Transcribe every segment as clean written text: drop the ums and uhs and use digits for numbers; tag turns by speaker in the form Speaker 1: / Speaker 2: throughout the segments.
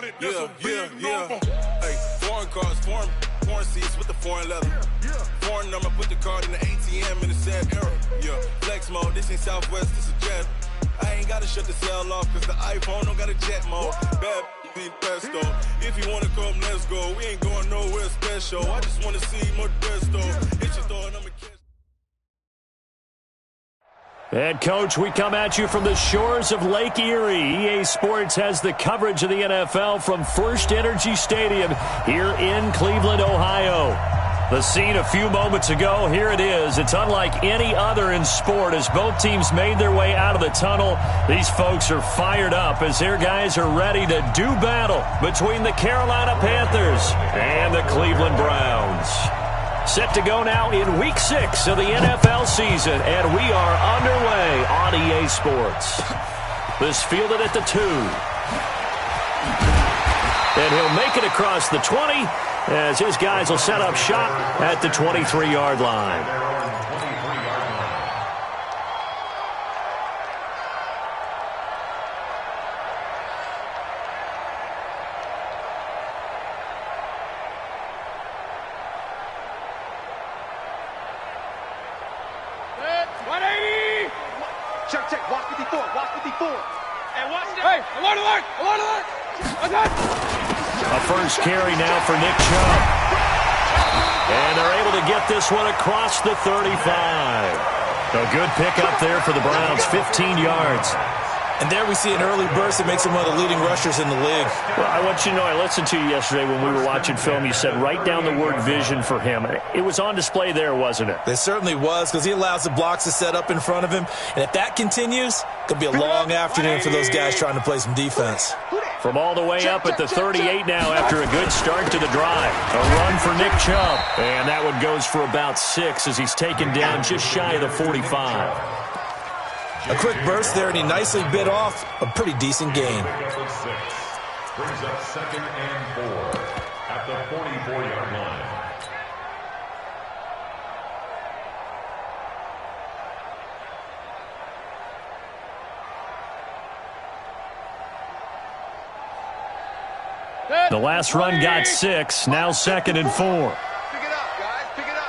Speaker 1: Hey, foreign cars, foreign seats with the foreign leather. Foreign number, put the card in the ATM in the sad era. Yeah, flex mode, this ain't Southwest, this is jet. I ain't gotta shut the cell off, cause the iPhone don't got a jet mode. Bad be pesto. If you wanna come, let's go. We ain't going nowhere special. I just wanna see Modesto. Hit your thought, I'ma catch.
Speaker 2: And, Coach, we come at you from the shores of Lake Erie. EA Sports has the coverage of the NFL from First Energy Stadium here in Cleveland, Ohio. The scene a few moments ago, here it is. It's unlike any other in sport as both teams made their way out of the tunnel. These folks are fired up as their guys are ready to do battle between the Carolina Panthers and the Cleveland Browns. Set to go now in Week 6 of the NFL season, and we are underway on EA Sports. This fielded at the 2. And he'll make it across the 20 as his guys will set up shop at the 23-yard line.
Speaker 3: Check, watch 54, watch 54. Hey, watch that. Hey, alert.
Speaker 2: A first carry now for Nick Chubb. And they're able to get this one across the 35. A good pickup there for the Browns, 15 yards.
Speaker 4: And there we see an early burst that makes him one of the leading rushers in the league.
Speaker 2: Well, I want you to know, I listened to you yesterday when we were watching film. You said write down the word vision for him. It was on display there, wasn't it?
Speaker 4: It certainly was, because he allows the blocks to set up in front of him. And if that continues, it could be a long afternoon for those guys trying to play some defense.
Speaker 2: From all the way up at the 38 now after a good start to the drive. A run for Nick Chubb. And that one goes for about 6 as he's taken down just shy of the 45.
Speaker 4: A quick burst there, and he nicely bit off a pretty decent gain.
Speaker 5: Brings up 2nd and 4 at the 44-yard line.
Speaker 2: The last run got 6, now 2nd and 4.
Speaker 3: Pick it up, guys, pick it up.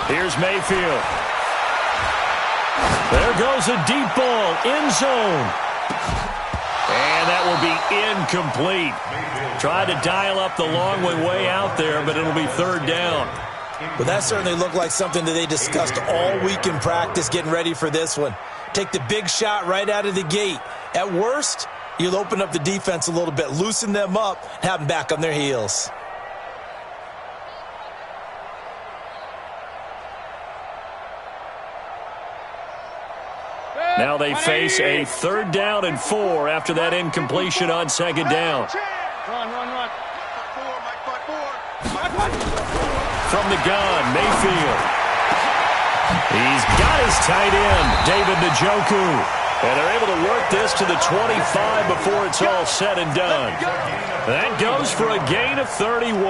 Speaker 2: Here's Mayfield. There goes a deep ball, end zone. And that will be incomplete. Tried to dial up the long way out there, but it'll be 3rd down.
Speaker 4: Well, that certainly looked like something that they discussed all week in practice getting ready for this one. Take the big shot right out of the gate. At worst, you'll open up the defense a little bit, loosen them up, and have them back on their heels.
Speaker 2: Now they face a 3rd down and 4 after that incompletion on 2nd down.
Speaker 3: Run.
Speaker 2: From the gun, Mayfield. He's got his tight end, David Njoku. And they're able to work this to the 25 before it's all said and done. That goes for a gain of 31.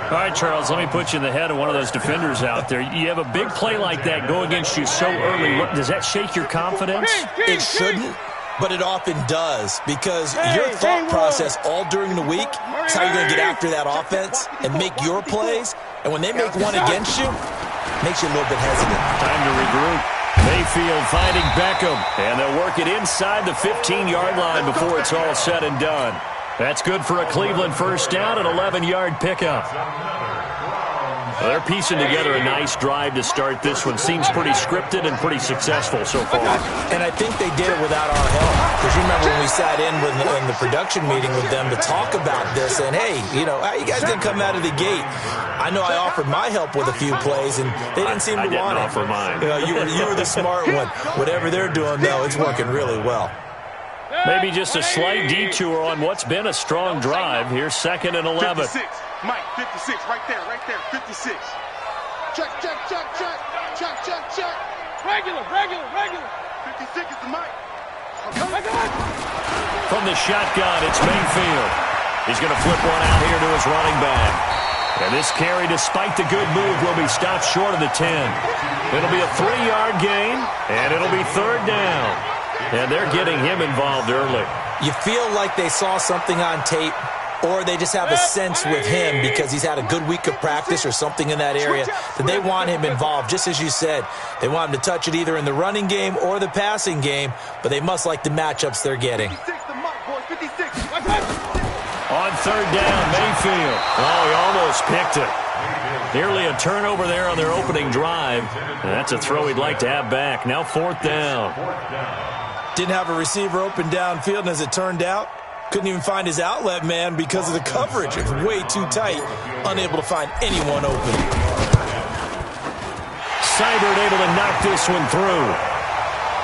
Speaker 2: All right, Charles, let me put you in the head of one of those defenders out there. You have a big play like that go against you so early. Does that shake your confidence?
Speaker 4: It shouldn't, but it often does, because your thought process all during the week is how you're going to get after that offense and make your plays. And when they make one against you, it makes you a little bit hesitant.
Speaker 2: Time to regroup. Mayfield finding Beckham, and they'll work it inside the 15-yard line before it's all said and done. That's good for a Cleveland first down, an 11-yard pickup. Well, they're piecing together a nice drive to start this one. Seems pretty scripted and pretty successful so far.
Speaker 4: And I think they did it without our help. Because you remember when we sat in the production meeting with them to talk about this, and hey, you guys didn't come out of the gate. I know I offered my help with a few plays, and they didn't seem to want it.
Speaker 2: I didn't offer mine.
Speaker 4: You were the smart one. Whatever they're doing, though, it's working really well.
Speaker 2: Maybe just a slight detour on what's been a strong drive. Here's 2nd and 11.
Speaker 3: 56. Mike, 56, right there, 56. Check. Regular. 56 is the Mike.
Speaker 2: From the shotgun, it's Mayfield. He's going to flip one out here to his running back. And this carry, despite the good move, will be stopped short of the 10. It'll be a 3-yard gain, and it'll be 3rd down. And they're getting him involved early.
Speaker 4: You feel like they saw something on tape, or they just have a sense with him because he's had a good week of practice or something in that area that they want him involved. Just as you said, they want him to touch it either in the running game or the passing game, but they must like the matchups they're getting.
Speaker 2: On third down, Mayfield. Oh, he almost picked it. Nearly a turnover there on their opening drive. And that's a throw he'd like to have back. Now fourth down.
Speaker 4: Didn't have a receiver open downfield, and as it turned out, couldn't even find his outlet man because of the coverage. It was way too tight, unable to find anyone open.
Speaker 2: Seibert able to knock this one through.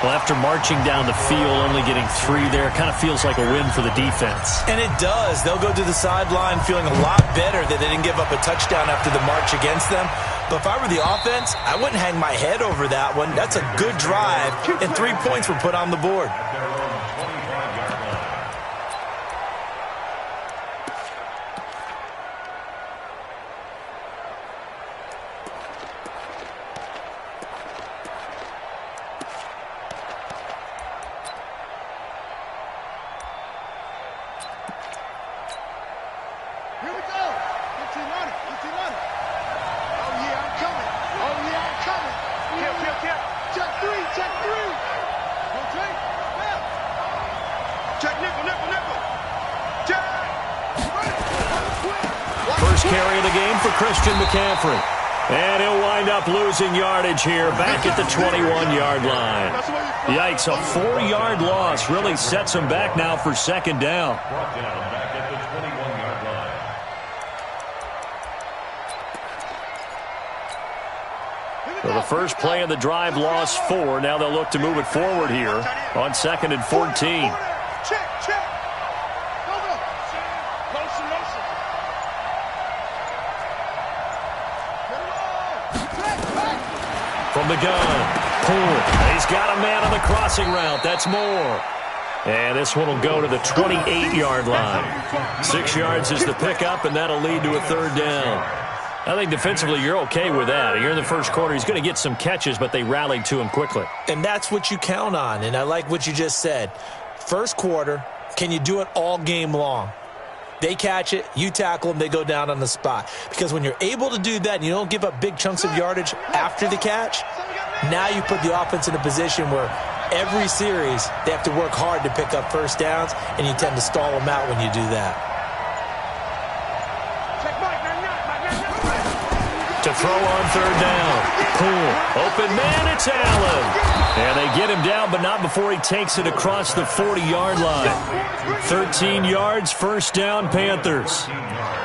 Speaker 2: Well, after marching down the field, only getting 3 there, kind of feels like a win for the defense.
Speaker 4: And it does. They'll go to the sideline feeling a lot better that they didn't give up a touchdown after the march against them. But if I were the offense, I wouldn't hang my head over that one. That's a good drive, and 3 points were put on the board.
Speaker 2: First carry of the game for Christian McCaffrey. And he'll wind up losing yardage here back at the 21-yard line. Yikes, a 4-yard loss really sets him back now for second down.
Speaker 5: Back at the 21-yard line.
Speaker 2: So the first play of the drive lost 4. Now they'll look to move it forward here on 2nd and 14. From the gun, Poole. He's got a man on the crossing route. That's more. And this one will go to the 28-yard line. 6 yards is the pickup, and that'll lead to a third down. I think defensively you're okay with that. You're in the first quarter. He's going to get some catches, but they rallied to him quickly.
Speaker 4: And that's what you count on, and I like what you just said. First quarter, can you do it all game long? They catch it, you tackle them, they go down on the spot. Because when you're able to do that and you don't give up big chunks of yardage after the catch, now you put the offense in a position where every series they have to work hard to pick up first downs, and you tend to stall them out when you do that.
Speaker 2: To throw on third down. Poole. Open man, it's Allen. And they get him down, but not before he takes it across the 40-yard line. 13 yards, first down, Panthers.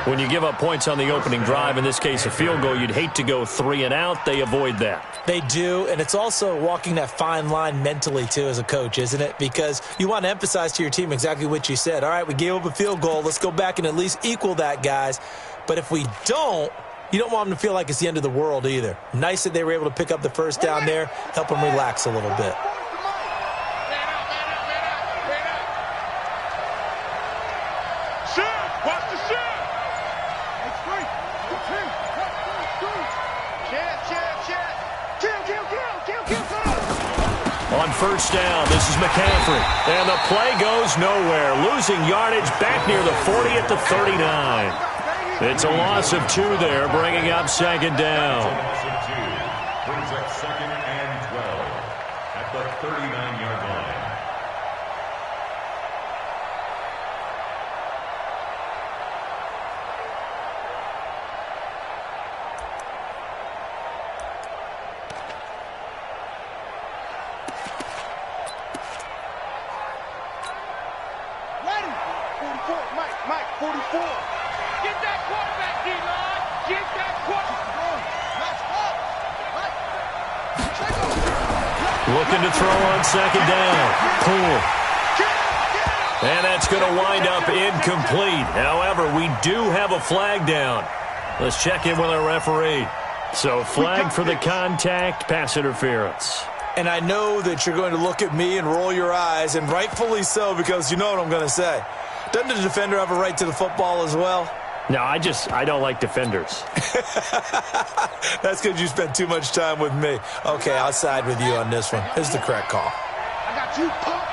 Speaker 2: When you give up points on the opening drive, in this case a field goal, you'd hate to go 3 and out. They avoid that.
Speaker 4: They do, and it's also walking that fine line mentally, too, as a coach, isn't it? Because you want to emphasize to your team exactly what you said. All right, we gave up a field goal. Let's go back and at least equal that, guys. But if we don't, you don't want them to feel like it's the end of the world either. Nice that they were able to pick up the first down there, help them relax a little bit.
Speaker 2: On first down, this is McCaffrey. And the play goes nowhere. Losing yardage back near the 40 at the 39. It's a loss of 2 there, bringing up second down.
Speaker 5: Loss of 2 brings up 2nd and 12 at the 39-yard line.
Speaker 3: Ready? 44, Mike, 44. Get that quarterback, D-line. Get that quarterback.
Speaker 2: Looking to throw on second down. Poole. And that's going to wind up incomplete. However, we do have a flag down. Let's check in with our referee. So flag for the contact, pass interference.
Speaker 4: And I know that you're going to look at me and roll your eyes, and rightfully so, because you know what I'm going to say. Doesn't the defender have a right to the football as well?
Speaker 2: No, I don't like defenders.
Speaker 4: That's because you spent too much time with me. Okay, I'll side with you on this one. This is the correct call.
Speaker 3: I got you, punk.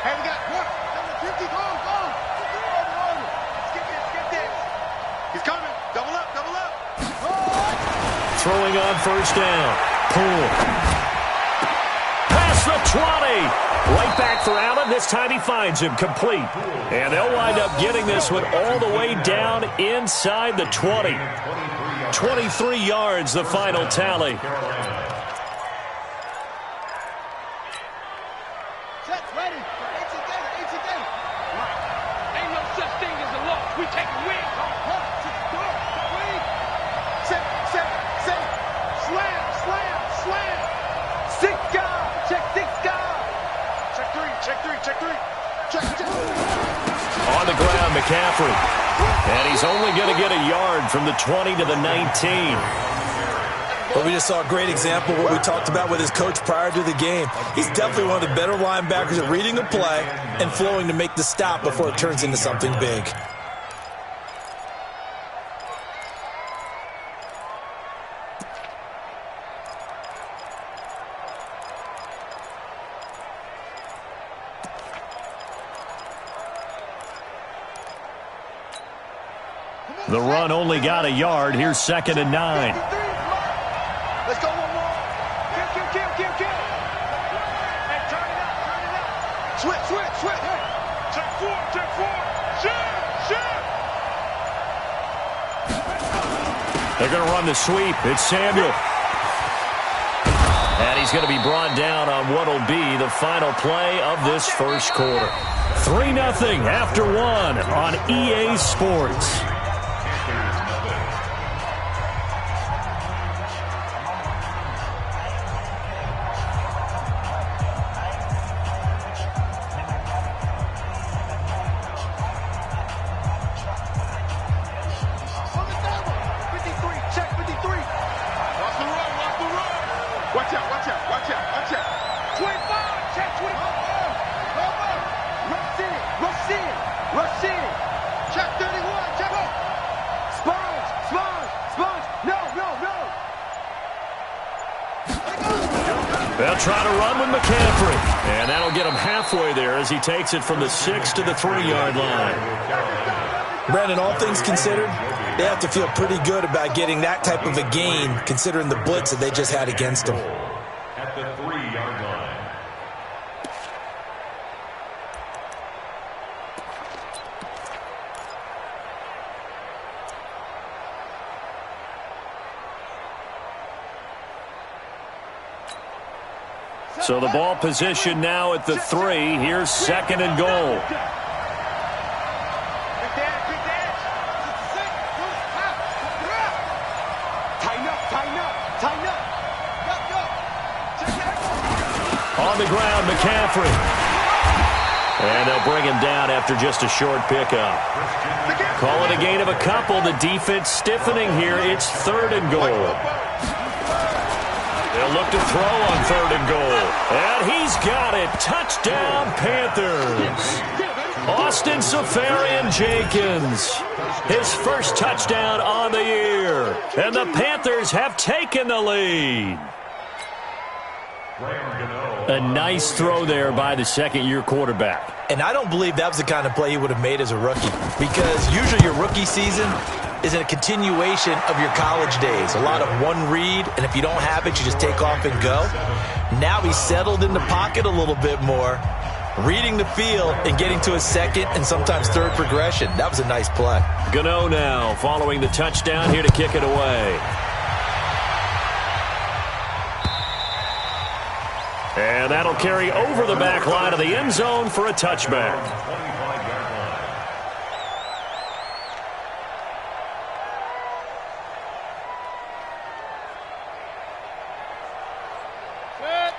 Speaker 3: Hey, we got one. Number 50, go on. Skip this. He's coming. Double up.
Speaker 2: Throwing on first down. Pull. Past the 20. Right back for Allen. This time he finds him complete. And they'll wind up getting this one all the way down inside the 20. 23 yards, the final tally.
Speaker 3: Check, ready. 18 gator. Ain't no such thing as a loss. We take a win. Set. Slam. 6 guys. Check 6 guys. Check three.
Speaker 2: On the ground, McCaffrey. And he's only going to get a yard from the 20 to the 19.
Speaker 4: Well, we just saw a great example of what we talked about with his coach prior to the game. He's definitely one of the better linebackers at reading a play and flowing to make the stop before it turns into something big.
Speaker 2: The run only got a yard. Here's 2nd and 9.
Speaker 3: Let's go one more. Kill. Hey, turn it out. Switch. Hey. Check four. Shift.
Speaker 2: They're going to run the sweep. It's Samuel. And he's going to be brought down on what will be the final play of this first quarter. 3-0 after 1 on EA Sports.
Speaker 3: Watch out. 25, check 25. Rush in. Check 31, check up. Sponge. No.
Speaker 2: They'll try to run with McCaffrey. And that'll get him halfway there as he takes it from the 6 to the 3-yard line.
Speaker 4: Brandon, all things considered, they have to feel pretty good about getting that type of a gain considering the blitz that they just had against them.
Speaker 5: At the 3-yard line.
Speaker 2: So the ball position now at the 3. Here's 2nd and goal.
Speaker 3: Tighten up.
Speaker 2: On the ground, McCaffrey. And they'll bring him down after just a short pickup. Call it a gain of a couple. The defense stiffening here. It's 3rd and goal. They'll look to throw on 3rd and goal. And he's got it. Touchdown, Panthers. Austin Seferian-Jenkins. His first touchdown on the year. And the Panthers have taken the lead. A nice throw there by the second-year quarterback.
Speaker 4: And I don't believe that was the kind of play he would have made as a rookie, because usually your rookie season is a continuation of your college days. A lot of one read, and if you don't have it, you just take off and go. Now he's settled in the pocket a little bit more, reading the field and getting to a second and sometimes third progression. That was a nice play.
Speaker 2: Gano now following the touchdown here to kick it away. And that'll carry over the back line of the end zone for a touchback.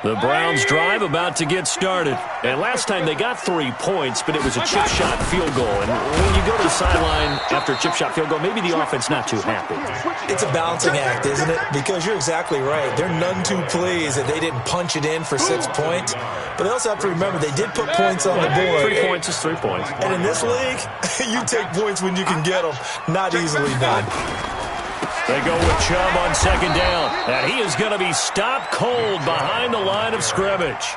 Speaker 2: The Browns drive about to get started. And last time they got 3 points, but it was a chip shot field goal. And when you go to the sideline after a chip shot field goal, maybe the offense not too happy.
Speaker 4: It's a balancing act, isn't it? Because you're exactly right. They're none too pleased that they didn't punch it in for 6 points. But they also have to remember they did put points on the board.
Speaker 2: 3 points is 3 points.
Speaker 4: And in this league, you take points when you can get them. Not easily done.
Speaker 2: They go with Chubb on second down. And he is going to be stopped cold behind the line of scrimmage.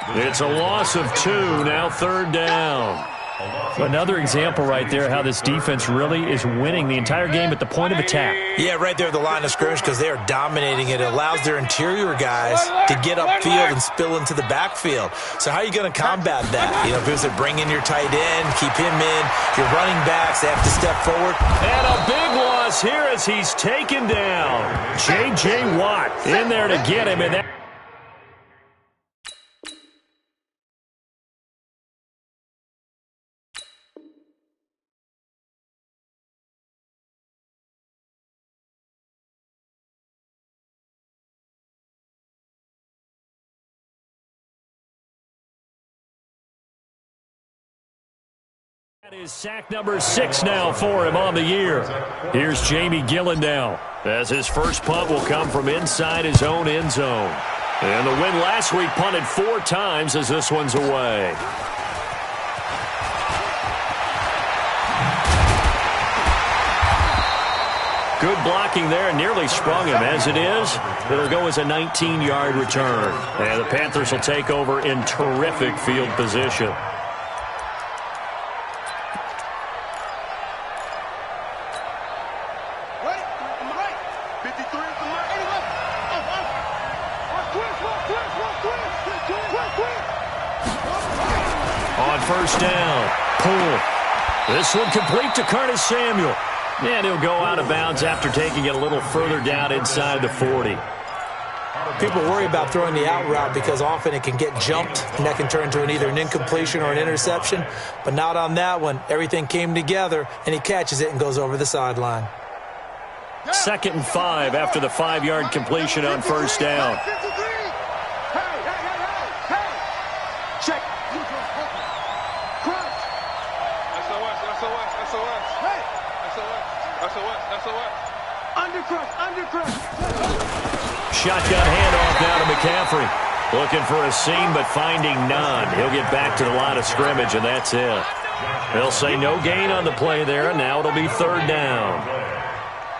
Speaker 2: It's a loss of 2, now third down. Another example right there how this defense really is winning the entire game at the point of attack.
Speaker 4: Yeah, right there at the line of scrimmage because they are dominating it. It allows their interior guys to get upfield and spill into the backfield. So how are you going to combat that? You know, if it bring in your tight end, keep him in, your running backs, they have to step forward.
Speaker 2: And a big loss here as he's taken down. J.J. Watt in there to get him, and that is sack number 6 now for him on the year. Here's Jamie Gillendow as his first punt will come from inside his own end zone. And the win last week punted 4 times as this one's away. Good blocking there, nearly sprung him. As it is, it'll go as a 19-yard return. And the Panthers will take over in terrific field position. On first down, pull. This one complete to Curtis Samuel. And he'll go out of bounds after taking it a little further down inside the 40.
Speaker 4: People worry about throwing the out route because often it can get jumped, and that can turn into either an incompletion or an interception. But not on that one. Everything came together, and he catches it and goes over the sideline.
Speaker 2: 2nd and 5 after the 5-yard completion on first down. Shotgun handoff now to McCaffrey. Looking for a seam, but finding none. He'll get back to the line of scrimmage, and that's it. They'll say no gain on the play there, and now it'll be third down.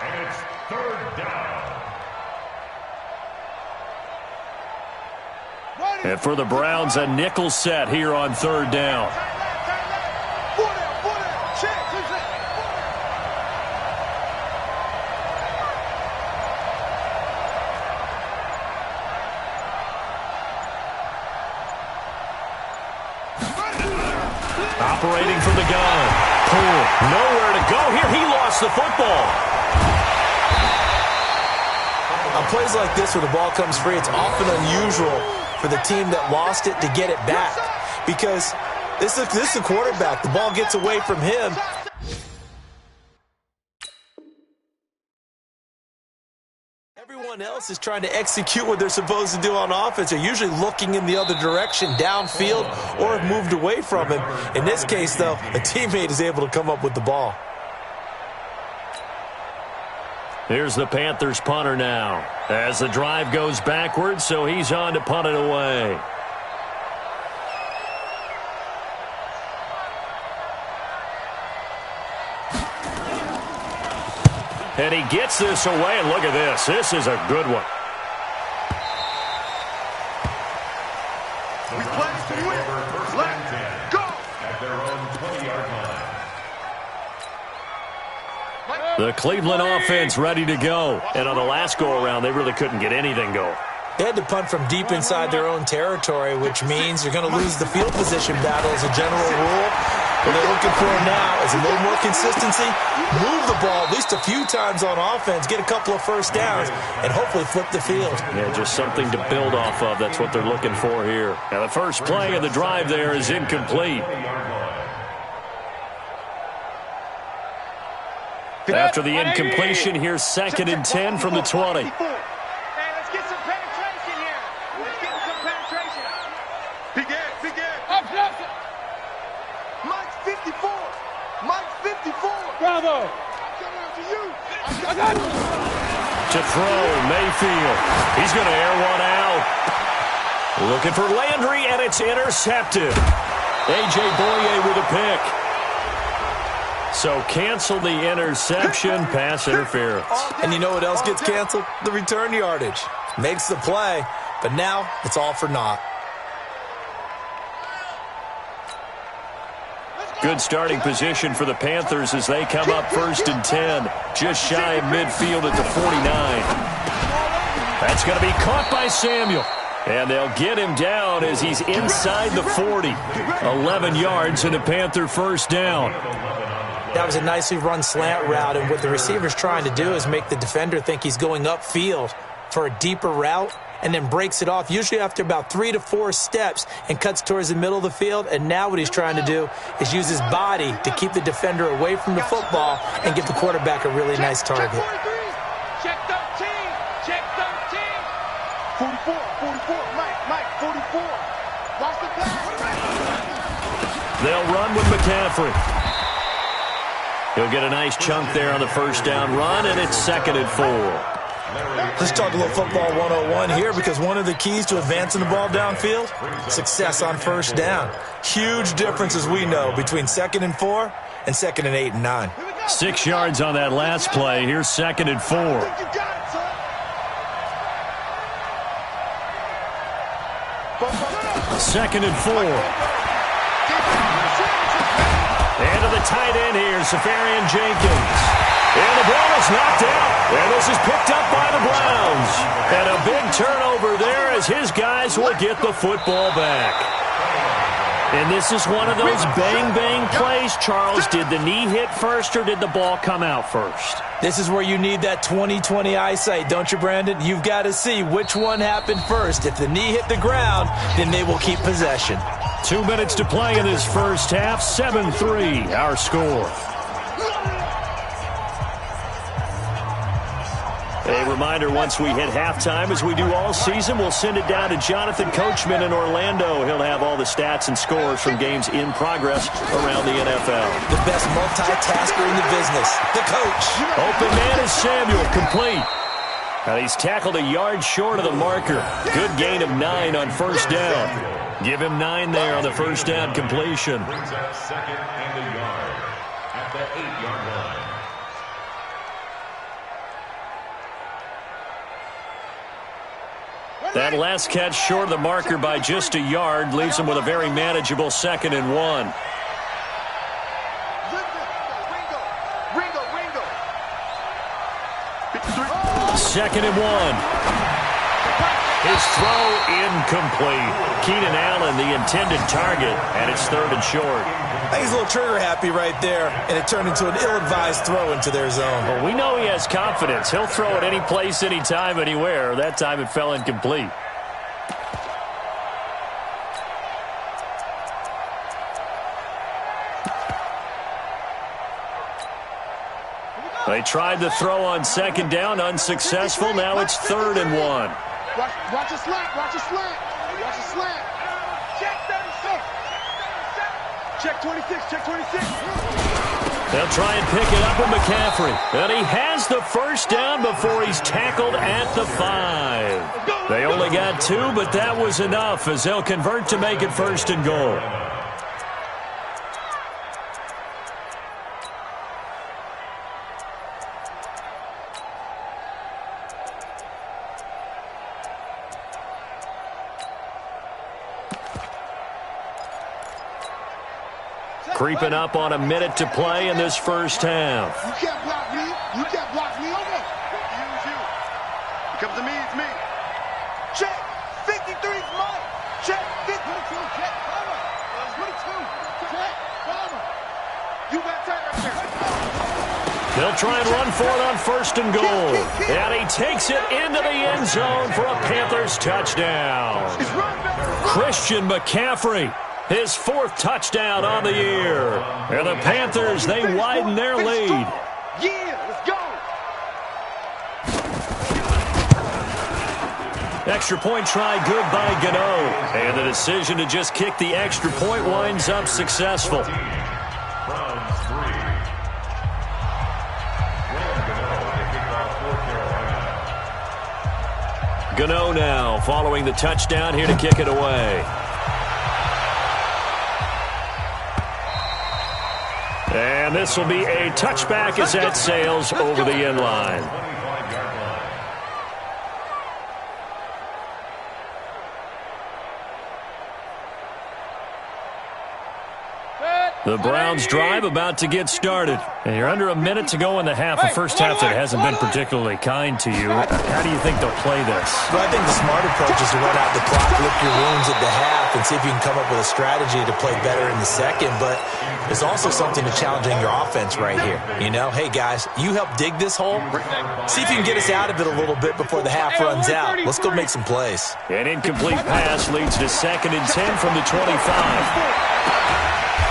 Speaker 5: And it's third down.
Speaker 2: And for the Browns, a nickel set here on third down. Operating from the gun. Pull. Nowhere to go here. He lost the football.
Speaker 4: On plays like this where the ball comes free, it's often unusual for the team that lost it to get it back. Because this is the quarterback. The ball gets away from him. Everyone else is trying to execute what they're supposed to do on offense. They're usually looking in the other direction, downfield, or have moved away from him. In this case, though, a teammate is able to come up with the ball.
Speaker 2: Here's the Panthers punter now. As the drive goes backwards, so he's on to punt it away. And he gets this away, and look at this. This is a good one.
Speaker 5: The Browns take over first and 10
Speaker 3: Go!
Speaker 5: at their own 20-yard line.
Speaker 2: The Cleveland offense ready to go. And on the last go-around, they really couldn't get anything going.
Speaker 4: They had to punt from deep inside their own territory, which means you're going to lose the field position battle as a general rule. What they're looking for now is a little more consistency, move the ball at least a few times on offense, get a couple of first downs, and hopefully flip the field.
Speaker 2: Yeah, just something to build off of. That's what they're looking for here. Now, the first play of the drive there is incomplete. After the incompletion, here's 2nd and 10 from the 20.
Speaker 3: Bravo!
Speaker 2: To throw, Mayfield. He's going to air one out. Looking for Landry, and it's intercepted. A.J. Boye with a pick. So cancel the interception, pass interference.
Speaker 4: And you know what else gets canceled? The return yardage. Makes the play, but now it's all for naught.
Speaker 2: Good starting position for the Panthers as they come up 1st and 10. Just shy of midfield at the 49. That's going to be caught by Samuel. And they'll get him down as he's inside the 40. 11 yards and a Panther first down.
Speaker 4: That was a nicely run slant route, and what the receiver's trying to do is make the defender think he's going upfield for a deeper route, and then breaks it off, usually after about 3 to 4 steps, and cuts towards the middle of the field. And now what he's trying to do is use his body to keep the defender away from the football and give the quarterback a really nice target.
Speaker 3: Check 13. Check 13. 44. 44. Mike. 44. Watch the pass.
Speaker 2: They'll run with McCaffrey. He'll get a nice chunk there on the first down run, and it's 2nd and 4.
Speaker 4: Let's talk a little football 101 here, because one of the keys to advancing the ball downfield, success on first down. Huge difference, as we know, between 2nd and 4 and 2nd and 8 and 9.
Speaker 2: 6 yards on that last play. Here's 2nd and 4. Second and 4. And to the tight end here, Safarian Jenkins. And the ball is knocked out. And this is picked up by the Browns. And a big turnover there as his guys will get the football back. And this is one of those bang-bang plays, Charles. Did the knee hit first or did the ball come out first?
Speaker 4: This is where you need that 20/20 eyesight, don't you, Brandon? You've got to see which one happened first. If the knee hit the ground, then they will keep possession.
Speaker 2: 2 minutes to play in this first half. 7-3, our score. A reminder, once we hit halftime, as we do all season, we'll send it down to Jonathan Coachman in Orlando. He'll have all the stats and scores from games in progress around the NFL.
Speaker 4: The best multitasker in the business, the coach.
Speaker 2: Open man is Samuel, complete. And he's tackled a yard short of the marker. Good gain of 9 on first down. Give him 9 there on the first down completion.
Speaker 5: Brings up 2nd and a yard at the 8-yard line.
Speaker 2: That last catch short of the marker by just a yard leaves him with a very manageable 2nd and 1. Second and 1. His throw incomplete. Keenan Allen, the intended target, and it's 3rd and short.
Speaker 4: I think he's a little trigger happy right there, and it turned into an ill-advised throw into their zone.
Speaker 2: Well, we know he has confidence. He'll throw it any place, anytime, anywhere. That time it fell incomplete. They tried the throw on 2nd down, unsuccessful. Now it's 3rd and 1.
Speaker 3: Watch a slant. Watch a slant. Check 36. Check 26. Check 26.
Speaker 2: They'll try and pick it up with McCaffrey. And he has the first down before he's tackled at the 5. They only got 2, but that was enough as they'll convert to make it 1st and goal. Creeping up on a minute to play in this first half.
Speaker 3: You can't block me. You can't block me. Okay. Use you. It comes to me. It's me. Check. 53's mine. Check. 52. Check. Cover. 22. Check. Cover. You got time right there.
Speaker 2: They'll try and run for it on 1st and goal. And he takes it into the end zone for a Panthers touchdown. Christian McCaffrey. His 4th touchdown on the year. And the Panthers, they widen their lead.
Speaker 3: Yeah, let's go.
Speaker 2: Extra point try good by Gano. And the decision to just kick the extra point winds up successful. Gano now following the touchdown here to kick it away. And this will be a touchback as that sails over the end line. The Browns drive about to get started. And you're under a minute to go in the half. A first half that hasn't been particularly kind to you. How do you think they'll play this?
Speaker 4: Well, I think the smart approach is to run out the clock, lick your wounds at the half, and see if you can come up with a strategy to play better in the second. But there's also something to challenging your offense right here. You know, hey, guys, you help dig this hole. See if you can get us out of it a little bit before the half runs out. Let's go make some plays.
Speaker 2: An incomplete pass leads to 2nd and 10 from the 25.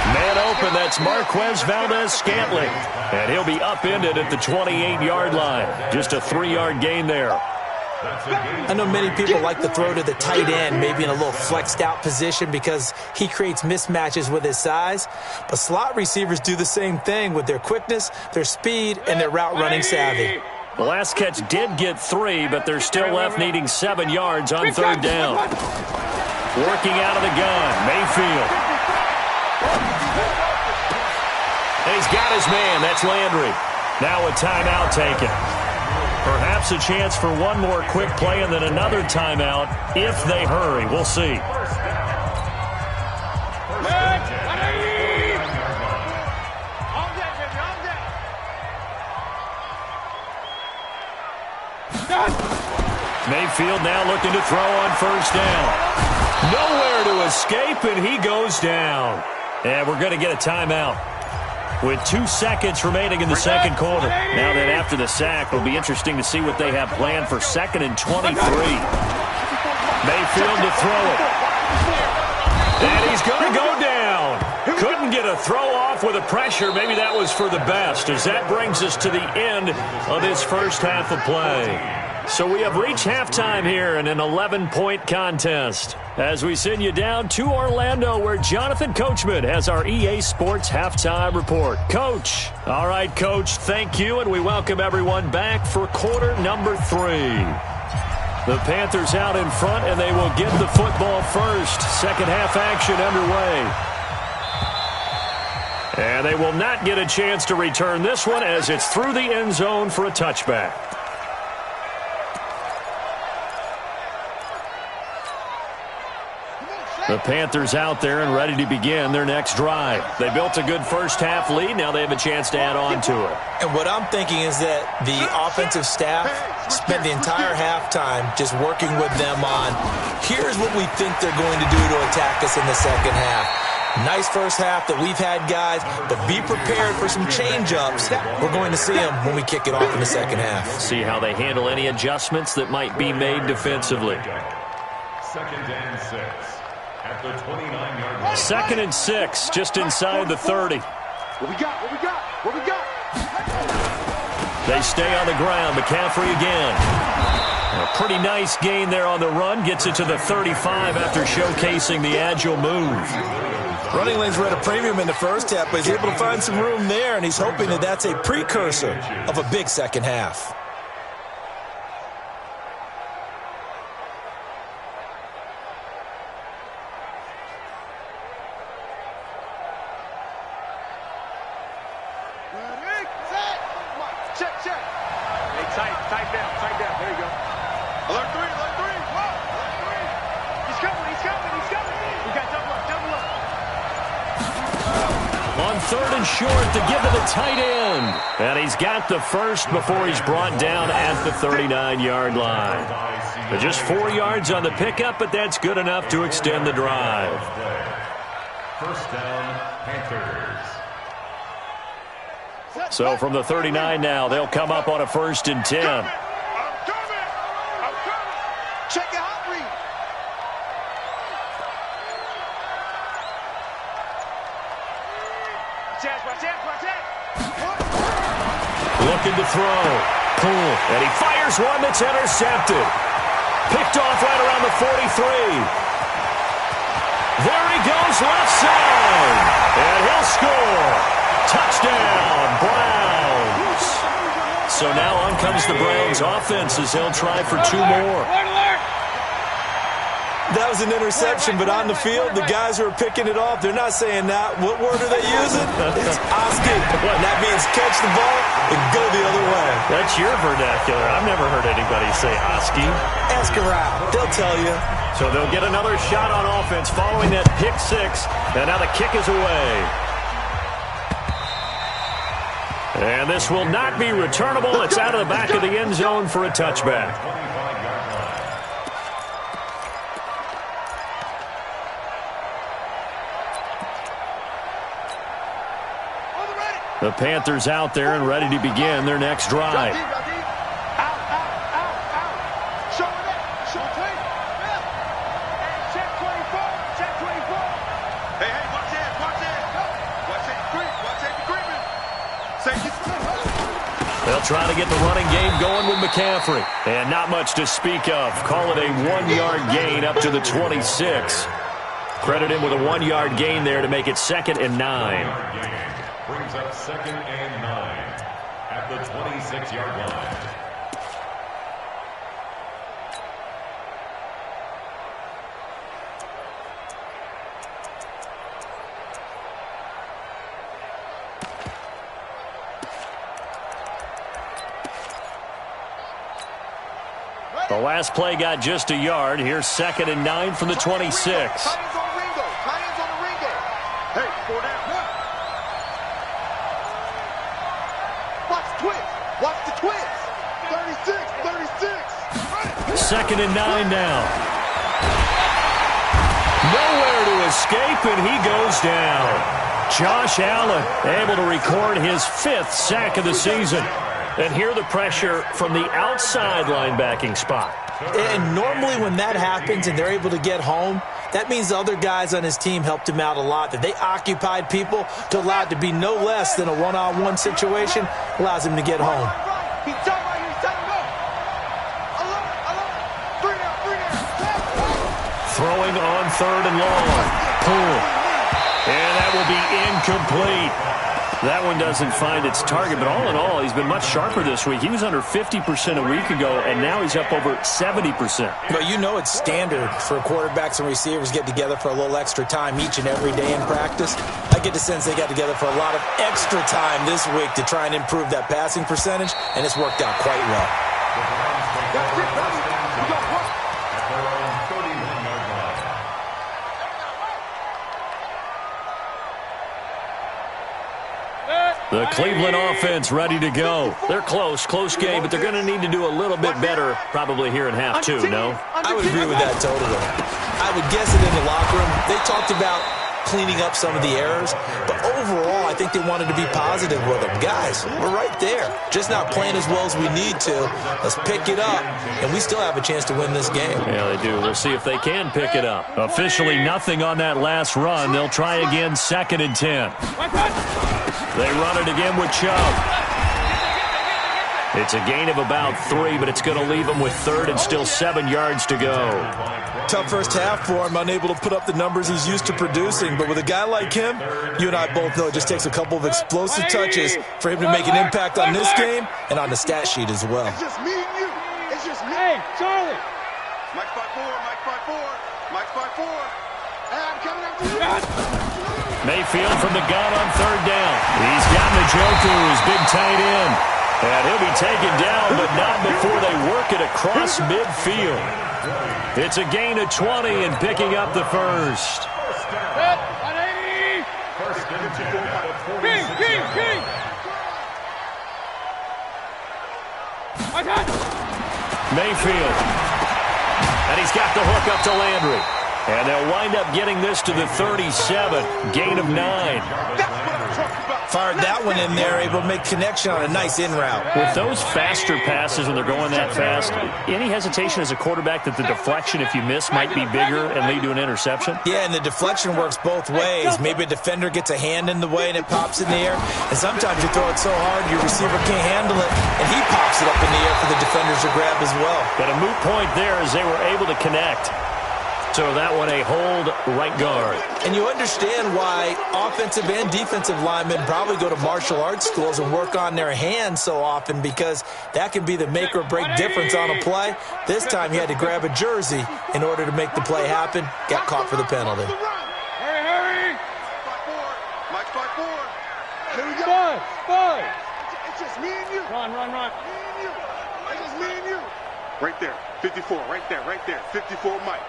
Speaker 2: Man open, that's Marquez Valdez-Scantling. And he'll be upended at the 28-yard line. Just a 3-yard gain there.
Speaker 4: I know many people like to throw to the tight end, maybe in a little flexed out position because he creates mismatches with his size. But slot receivers do the same thing with their quickness, their speed, and their route running savvy.
Speaker 2: The last catch did get 3, but they're still left needing 7 yards on 3rd down. Working out of the gun, Mayfield. He's got his man. That's Landry. Now a timeout taken. Perhaps a chance for one more quick play and then another timeout if they hurry. We'll see. Mayfield now looking to throw on 1st down. Nowhere to escape, and he goes down. And we're going to get a timeout with 2 seconds remaining in the second quarter. Now that after the sack, it'll be interesting to see what they have planned for 2nd and 23. Mayfield to throw it. And he's going to go down. Couldn't get a throw off with the pressure. Maybe that was for the best, as that brings us to the end of this first half of play. So we have reached halftime here in an 11-point contest as we send you down to Orlando, where Jonathan Coachman has our EA Sports halftime report. Coach. All right, Coach, thank you, and we welcome everyone back for quarter number 3. The Panthers out in front, and they will get the football first. Second half action underway. And they will not get a chance to return this one as it's through the end zone for a touchback. The Panthers out there and ready to begin their next drive. They built a good first half lead. Now they have a chance to add on to it.
Speaker 4: And what I'm thinking is that the offensive staff spent the entire halftime just working with them on, here's what we think they're going to do to attack us in the second half. Nice first half that we've had, guys, but be prepared for some change-ups. We're going to see them when we kick it off in the second half.
Speaker 2: See how they handle any adjustments that might be made defensively.
Speaker 5: 2nd and 6. At the 29-yard line.
Speaker 2: 2nd and 6, just inside the 30.
Speaker 3: What we got? What we got? What we got?
Speaker 2: They stay on the ground. McCaffrey again. A pretty nice gain there on the run. Gets it to the 35 after showcasing the agile move.
Speaker 4: Running lanes were at a premium in the first half, but he's able to find some room there, and he's hoping that that's a precursor of a big second half.
Speaker 3: Tight down. There you go. Alert 3. He's coming. We got double up.
Speaker 2: On 3rd and short to give to the tight end. And he's got the first before he's brought down at the 39-yard line. But just 4 yards on the pickup, but that's good enough to extend the drive.
Speaker 5: First down, Panthers.
Speaker 2: So from the 39 now, they'll come up on a 1st and 10.
Speaker 3: I'm coming. Check it out, Reed. Watch out.
Speaker 2: Looking to throw. Pull. And he fires one that's intercepted. Picked off right around the 43. There he goes, left side. And he'll score. Touchdown, Browns. So now on comes the Browns offense as they'll try for 2 more.
Speaker 4: That was an interception, but on the field, the guys who are picking it off, they're not saying that. What word are they using? It's Oski. And that means catch the ball and go the other way.
Speaker 2: That's your vernacular. I've never heard anybody say Oski.
Speaker 4: Ask around. They'll tell you.
Speaker 2: So they'll get another shot on offense following that pick 6. And now the kick is away. And this will not be returnable. It's out of the back of the end zone for a touchback. The Panthers out there and ready to begin their next drive. They'll try to get the running game going with McCaffrey. And not much to speak of. Call it a 1-yard gain up to the 26. Credit him with a 1-yard gain there to make it 2nd and 9.
Speaker 5: Brings up 2nd and 9 at the 26-yard line.
Speaker 2: The last play got just a yard. Here's 2nd and 9 from the 26.
Speaker 3: Hey, 4 down. Watch the twist. Watch the twist. 36.
Speaker 2: 2nd and 9 now. Nowhere to escape, and he goes down. Josh Allen able to record his 5th sack of the season. And hear the pressure from the outside linebacking spot.
Speaker 4: And normally when that happens and they're able to get home, that means the other guys on his team helped him out a lot. That they occupied people to allow it to be no less than a one-on-one situation, allows him to get home.
Speaker 2: Throwing on 3rd and long. Pull. And that will be incomplete. That one doesn't find its target, but all in all, he's been much sharper this week. He was under 50% a week ago, and now he's up over 70%.
Speaker 4: But you know it's standard for quarterbacks and receivers get together for a little extra time each and every day in practice. I get the sense they got together for a lot of extra time this week to try and improve that passing percentage, and it's worked out quite well.
Speaker 2: The Cleveland offense ready to go. They're close game, but they're going to need to do a little bit better probably here in half 2, no?
Speaker 4: I would agree with that totally. I would guess it in the locker room. They talked about cleaning up some of the errors, but overall, I think they wanted to be positive with them. Guys, we're right there. Just not playing as well as we need to. Let's pick it up, and we still have a chance to win this game.
Speaker 2: Yeah, they do. We'll see if they can pick it up. Officially nothing on that last run. They'll try again 2nd and 10. They run it again with Chubb. It's a gain of about 3, but it's going to leave them with 3rd and still 7 yards to go.
Speaker 4: Tough first half for him, unable to put up the numbers he's used to producing. But with a guy like him, you and I both know it just takes a couple of explosive touches for him to make an impact on this game and on the stat sheet as well.
Speaker 3: It's just me and you. It's just me. Hey, Charlie. Mike 5-4, Mike 5-4, Mike 5-4. Hey, I'm coming up to you.
Speaker 2: Mayfield from the gun on 3rd down. He's got Njoku, his big tight end. And he'll be taken down, but not before they work it across midfield. It's a gain of 20 and picking up the first. Mayfield. And he's got the hook up to Landry. And they'll wind up getting this to the 37. Gain of 9.
Speaker 4: Fired that one in there, able to make connection on a nice in route.
Speaker 2: With those faster passes when they're going that fast, any hesitation as a quarterback that the deflection, if you miss, might be bigger and lead to an interception?
Speaker 4: Yeah, and the deflection works both ways. Maybe a defender gets a hand in the way and it pops in the air. And sometimes you throw it so hard your receiver can't handle it, and he pops it up in the air for the defenders to grab as well.
Speaker 2: But a moot point there as they were able to connect. So that one a hold right guard.
Speaker 4: And you understand why offensive and defensive linemen probably go to martial arts schools and work on their hands so often, because that can be the make or break difference on a play. This time he had to grab a jersey in order to make the play happen. Got caught for the penalty.
Speaker 3: Hurry! 5-4. Mike 5-4. Here we go. Five. It's just me and you. Run. Me and you. It's just me and you. Right there. 54. Right there. 54 Mike.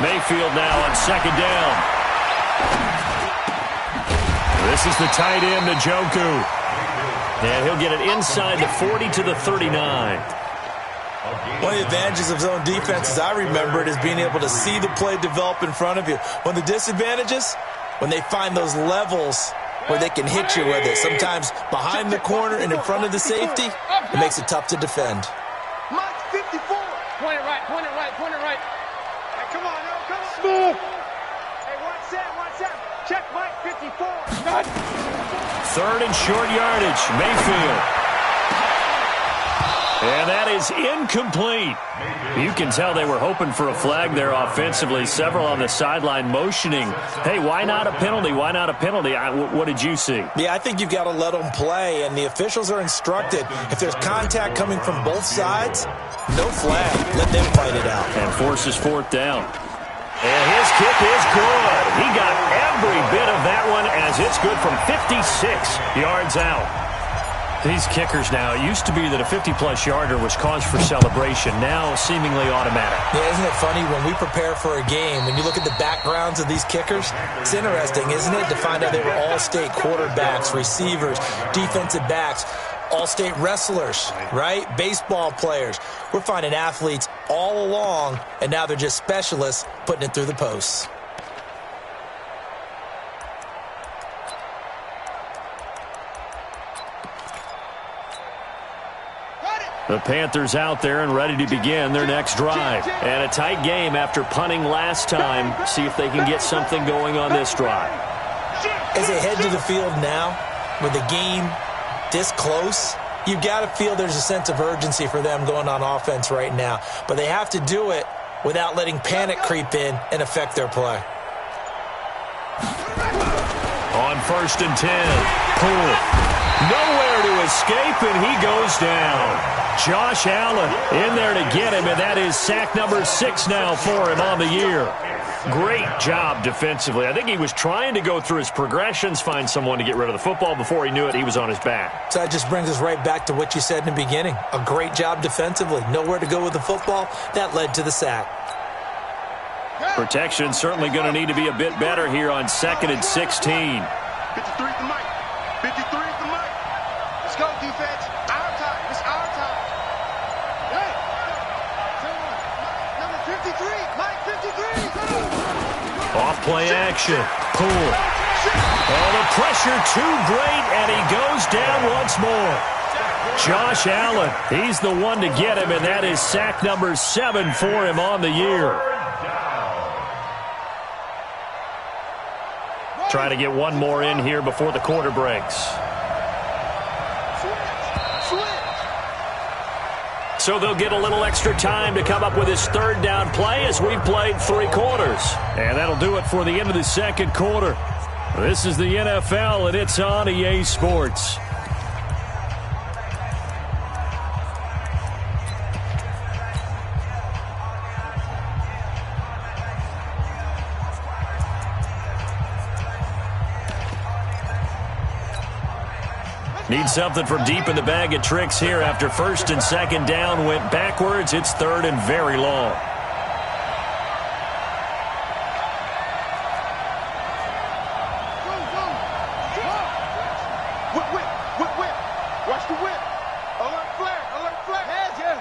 Speaker 2: Mayfield now on 2nd down. This is the tight end, Njoku. And he'll get it inside the 40 to the 39.
Speaker 4: One of the advantages of zone defense, as I remember it, is being able to see the play develop in front of you. One of the disadvantages, when they find those levels where they can hit you with it, sometimes behind the corner and in front of the safety, it makes it tough to defend.
Speaker 3: Mike 54.
Speaker 6: Point it right, point it right, point it right.
Speaker 3: Hey, come on, now, come on. Smooth. Hey, watch Sam. Check Mike 54.
Speaker 2: Third and short yardage, Mayfield. And that is incomplete. You can tell they were hoping for a flag there offensively. Several on the sideline motioning, hey, why not a penalty? Why not a penalty? What did you see?
Speaker 4: Yeah, I think you've got to let them play, and the officials are instructed. If there's contact coming from both sides, no flag. Let them fight it out.
Speaker 2: And forces fourth down. And his kick is good. He got every bit of that one as it's good from 56 yards out. These kickers now, it used to be that a 50-plus yarder was cause for celebration, now seemingly automatic.
Speaker 4: Yeah, isn't it funny when we prepare for a game, when you look at the backgrounds of these kickers, it's interesting, isn't it, to find out they were all-state quarterbacks, receivers, defensive backs, all-state wrestlers, right? Baseball players. We're finding athletes all along, and now they're just specialists putting it through the posts.
Speaker 2: The Panthers out there and ready to begin their next drive. And a tight game after punting last time. See if they can get something going on this drive.
Speaker 4: As they head to the field now, with the game this close, you've got to feel there's a sense of urgency for them going on offense right now. But they have to do it without letting panic creep in and affect their play.
Speaker 2: On 1st and 10, Poole. Nowhere to escape, and he goes down. Josh Allen in there to get him, and that is sack number 6 now for him on the year. Great job defensively. I think he was trying to go through his progressions, find someone to get rid of the football. Before he knew it, he was on his back.
Speaker 4: So that just brings us right back to what you said in the beginning. A great job defensively. Nowhere to go with the football. That led to the sack.
Speaker 2: Protection certainly going to need to be a bit better here on 2nd and 16.
Speaker 3: 53 is the mic. 53 is the mic. Let's go, defense. Our time. It's our time. Hey. Number 53. Mike 53.
Speaker 2: Off play action. Poole. Oh, the pressure too great, and he goes down once more. Josh Allen, he's the one to get him, and that is sack number 7 for him on the year. Try to get one more in here before the quarter breaks. So they'll get a little extra time to come up with his 3rd down play as we've played 3 quarters. And that'll do it for the end of the 2nd quarter. This is the NFL, and it's on EA Sports. Need something from deep in the bag of tricks here after 1st and 2nd down went backwards. It's 3rd and very long.
Speaker 3: Whip. Watch the whip. Alert flag. Heads, yeah.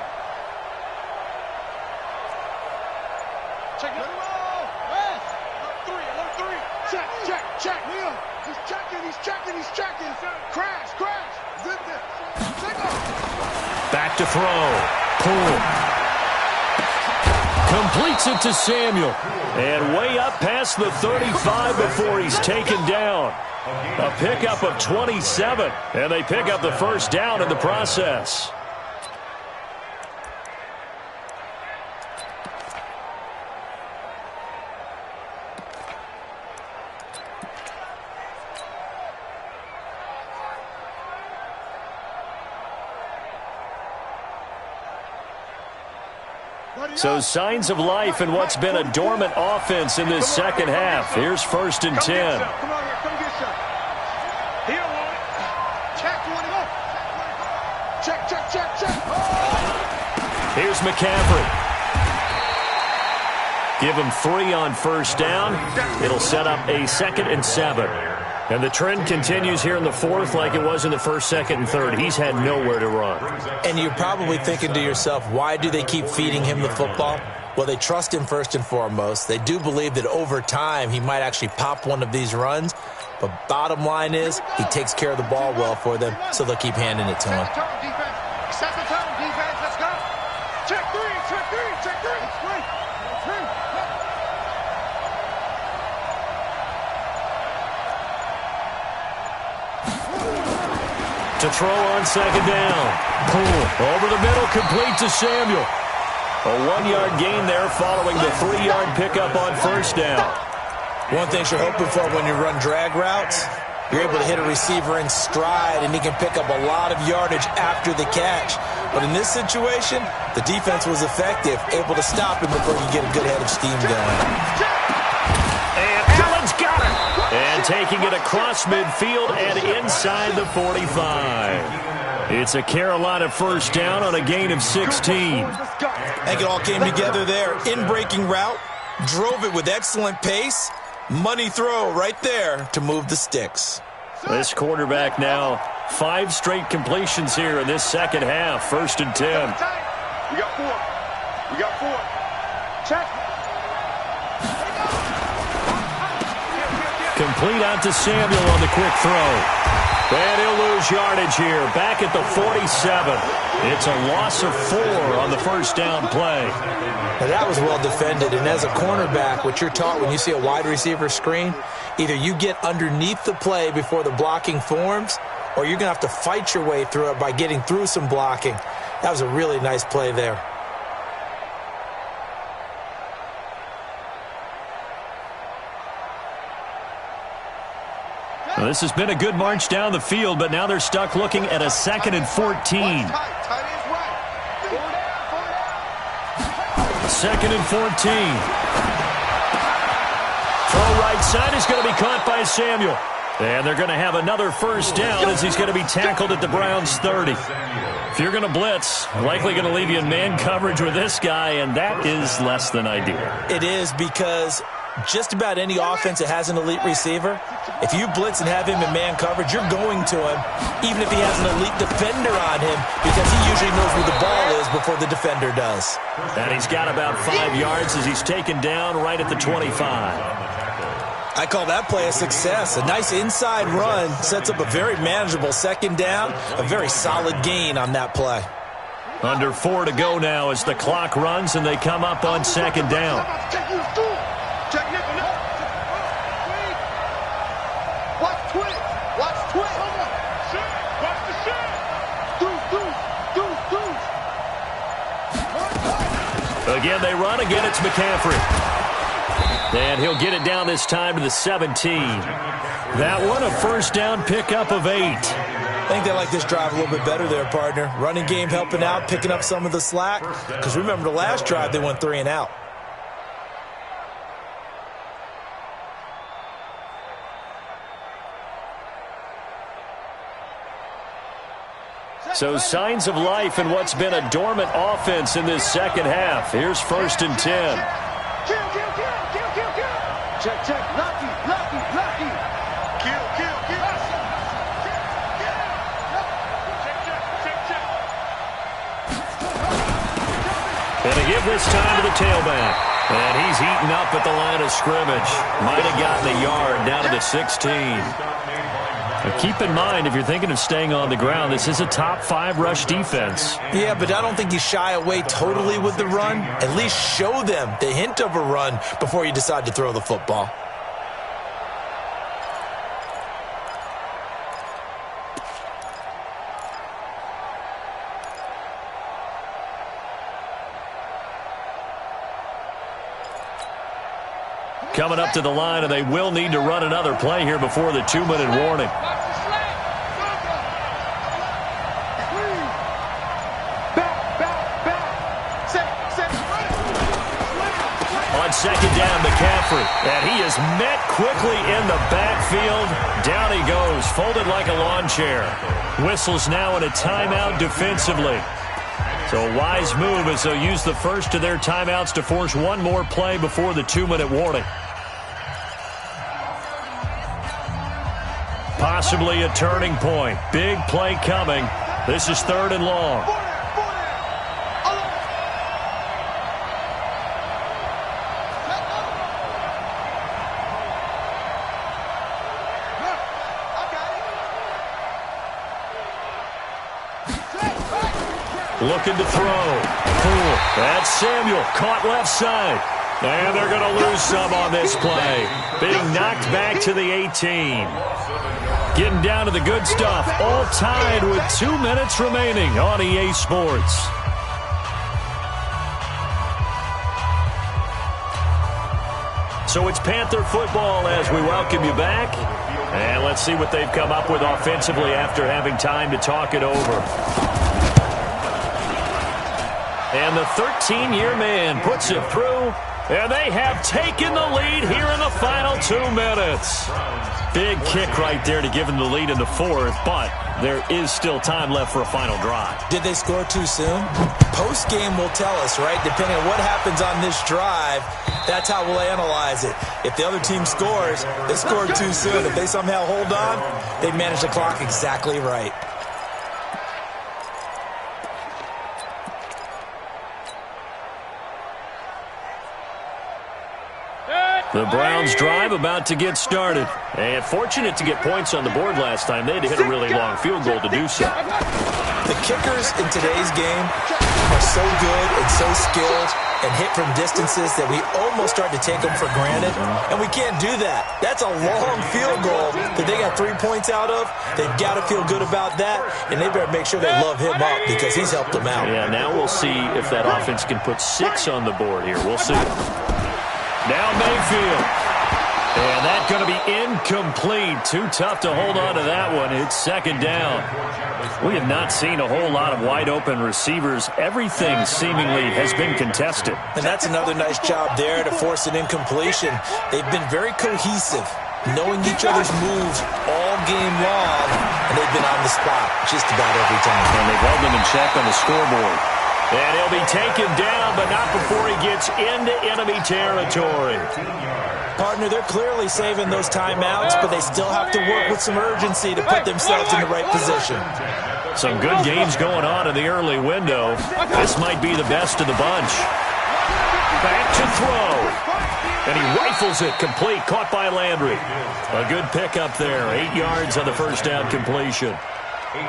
Speaker 3: Check it. West. Alert 3. Check. Neil. He's checking. Crash. Zip it.
Speaker 2: Back to throw. Poole. Completes it to Samuel. And way up past the 35 before he's taken down. A pickup of 27. And they pick up the 1st down in the process. So signs of life in what's been a dormant offense in this 2nd half. Here's 1st and 10.
Speaker 3: Come on here, come get some. He don't want it. Check.
Speaker 2: Here's McCaffrey. Give him 3 on 1st down. It'll set up a 2nd and 7. And the trend continues here in the fourth like it was in the first, second, and third. He's had nowhere to run.
Speaker 4: And you're probably thinking to yourself, why do they keep feeding him the football? Well, they trust him first and foremost. They do believe that over time he might actually pop one of these runs. But bottom line is he takes care of the ball well for them, so they'll keep handing it to him.
Speaker 3: Set the tone, defense. Set the tone, defense. Let's go. Check three, check three, check three.
Speaker 2: To throw on second down. Over the middle, complete to Samuel. A 1-yard gain there following the 3-yard pickup on first down.
Speaker 4: One thing you're hoping for when you run drag routes, you're able to hit a receiver in stride, and he can pick up a lot of yardage after the catch. But in this situation, the defense was effective, able to stop him before you get a good head of steam going.
Speaker 2: And Allen's got it. And taking it across midfield and inside the 45. It's a Carolina first down on a gain of 16.
Speaker 4: I think it all came together there. In-breaking route, drove it with excellent pace. Money throw right there to move the sticks.
Speaker 2: This quarterback now 5 straight completions here in this second half. 1st and 10.
Speaker 3: We got 4. We got 4. Check.
Speaker 2: Complete out to Samuel on the quick throw. And he'll lose yardage here. Back at the 47. It's a loss of 4 on the first down play.
Speaker 4: Now that was well defended, and as a cornerback, what you're taught when you see a wide receiver screen, either you get underneath the play before the blocking forms, or you're going to have to fight your way through it by getting through some blocking. That was a really nice play there.
Speaker 2: Well, this has been a good march down the field, but now they're stuck looking at a 2nd and 14. 2nd and 14. Throw right side is going to be caught by Samuel. And they're going to have another first down as he's going to be tackled at the Browns' 30. If you're going to blitz, likely going to leave you in man coverage with this guy, and that is less than ideal.
Speaker 4: It is, because just about any offense that has an elite receiver, if you blitz and have him in man coverage, you're going to him, even if he has an elite defender on him, because he usually knows where the ball is before the defender does.
Speaker 2: And he's got about 5 yards as he's taken down right at the 25.
Speaker 4: I call that play a success. A nice inside run sets up a very manageable second down, a very solid gain on that play.
Speaker 2: Under 4 to go now as the clock runs and they come up on second down. Again, they run. Again, it's McCaffrey. And he'll get it down this time to the 17. That one, a first down pickup of 8.
Speaker 4: I think they like this drive a little bit better there, partner. Running game helping out, picking up some of the slack. Because remember, the last drive, they went 3 and out.
Speaker 2: So signs of life in what's been a dormant offense in this second half. Here's 1st and 10.
Speaker 3: Check, check. Lucky, lucky, lucky. Kill, kill, kill.
Speaker 2: And they give this time to the tailback. And he's eaten up at the line of scrimmage. Might have gotten a yard down to the 16. But keep in mind, if you're thinking of staying on the ground, this is a top 5 rush defense.
Speaker 4: Yeah, but I don't think you shy away totally with the run. At least show them the hint of a run before you decide to throw the football.
Speaker 2: Coming up to the line, and they will need to run another play here before the 2-minute warning. On second down, McCaffrey, and he is met quickly in the backfield. Down he goes, folded like a lawn chair. Whistles now in a timeout defensively. So a wise move as they'll use the first of their timeouts to force one more play before the 2-minute warning. Possibly a turning point. Big play coming. This is 3rd and long. Looking to throw. Cool. That's Samuel. Caught left side. And they're going to lose some on this play. Being knocked back to the 18. Getting down to the good stuff. All tied with 2 minutes remaining on EA Sports. So it's Panther football as we welcome you back. And let's see what they've come up with offensively after having time to talk it over. And the 13-year man puts it through. And they have taken the lead here in the final 2 minutes. Big kick right there to give them the lead in the 4th, but there is still time left for a final drive.
Speaker 4: Did they score too soon? Post-game will tell us, right? Depending on what happens on this drive, that's how we'll analyze it. If the other team scores, they scored too soon. If they somehow hold on, they manage the clock exactly right.
Speaker 2: The Browns drive about to get started. And fortunate to get points on the board last time. They had to hit a really long field goal to do so.
Speaker 4: The kickers in today's game are so good and so skilled and hit from distances that we almost start to take them for granted. And we can't do that. That's a long field goal that they got 3 points out of. They've got to feel good about that. And they better make sure they love him up because he's helped them out.
Speaker 2: Yeah, now we'll see if that offense can put 6 on the board here. We'll see. Now Mayfield. And that's going to be incomplete. Too tough to hold on to that one. It's 2nd down. We have not seen a whole lot of wide-open receivers. Everything seemingly has been contested.
Speaker 4: And that's another nice job there to force an incompletion. They've been very cohesive, knowing each other's moves all game long, and they've been on the spot just about every time.
Speaker 2: And they've held them in check on the scoreboard. And he'll be taken down, but not before he gets into enemy territory.
Speaker 4: Partner, they're clearly saving those timeouts, but they still have to work with some urgency to put themselves in the right position.
Speaker 2: Some good games going on in the early window. This might be the best of the bunch. Back to throw. And he rifles it complete, caught by Landry. A good pickup there, 8 yards on the first down completion.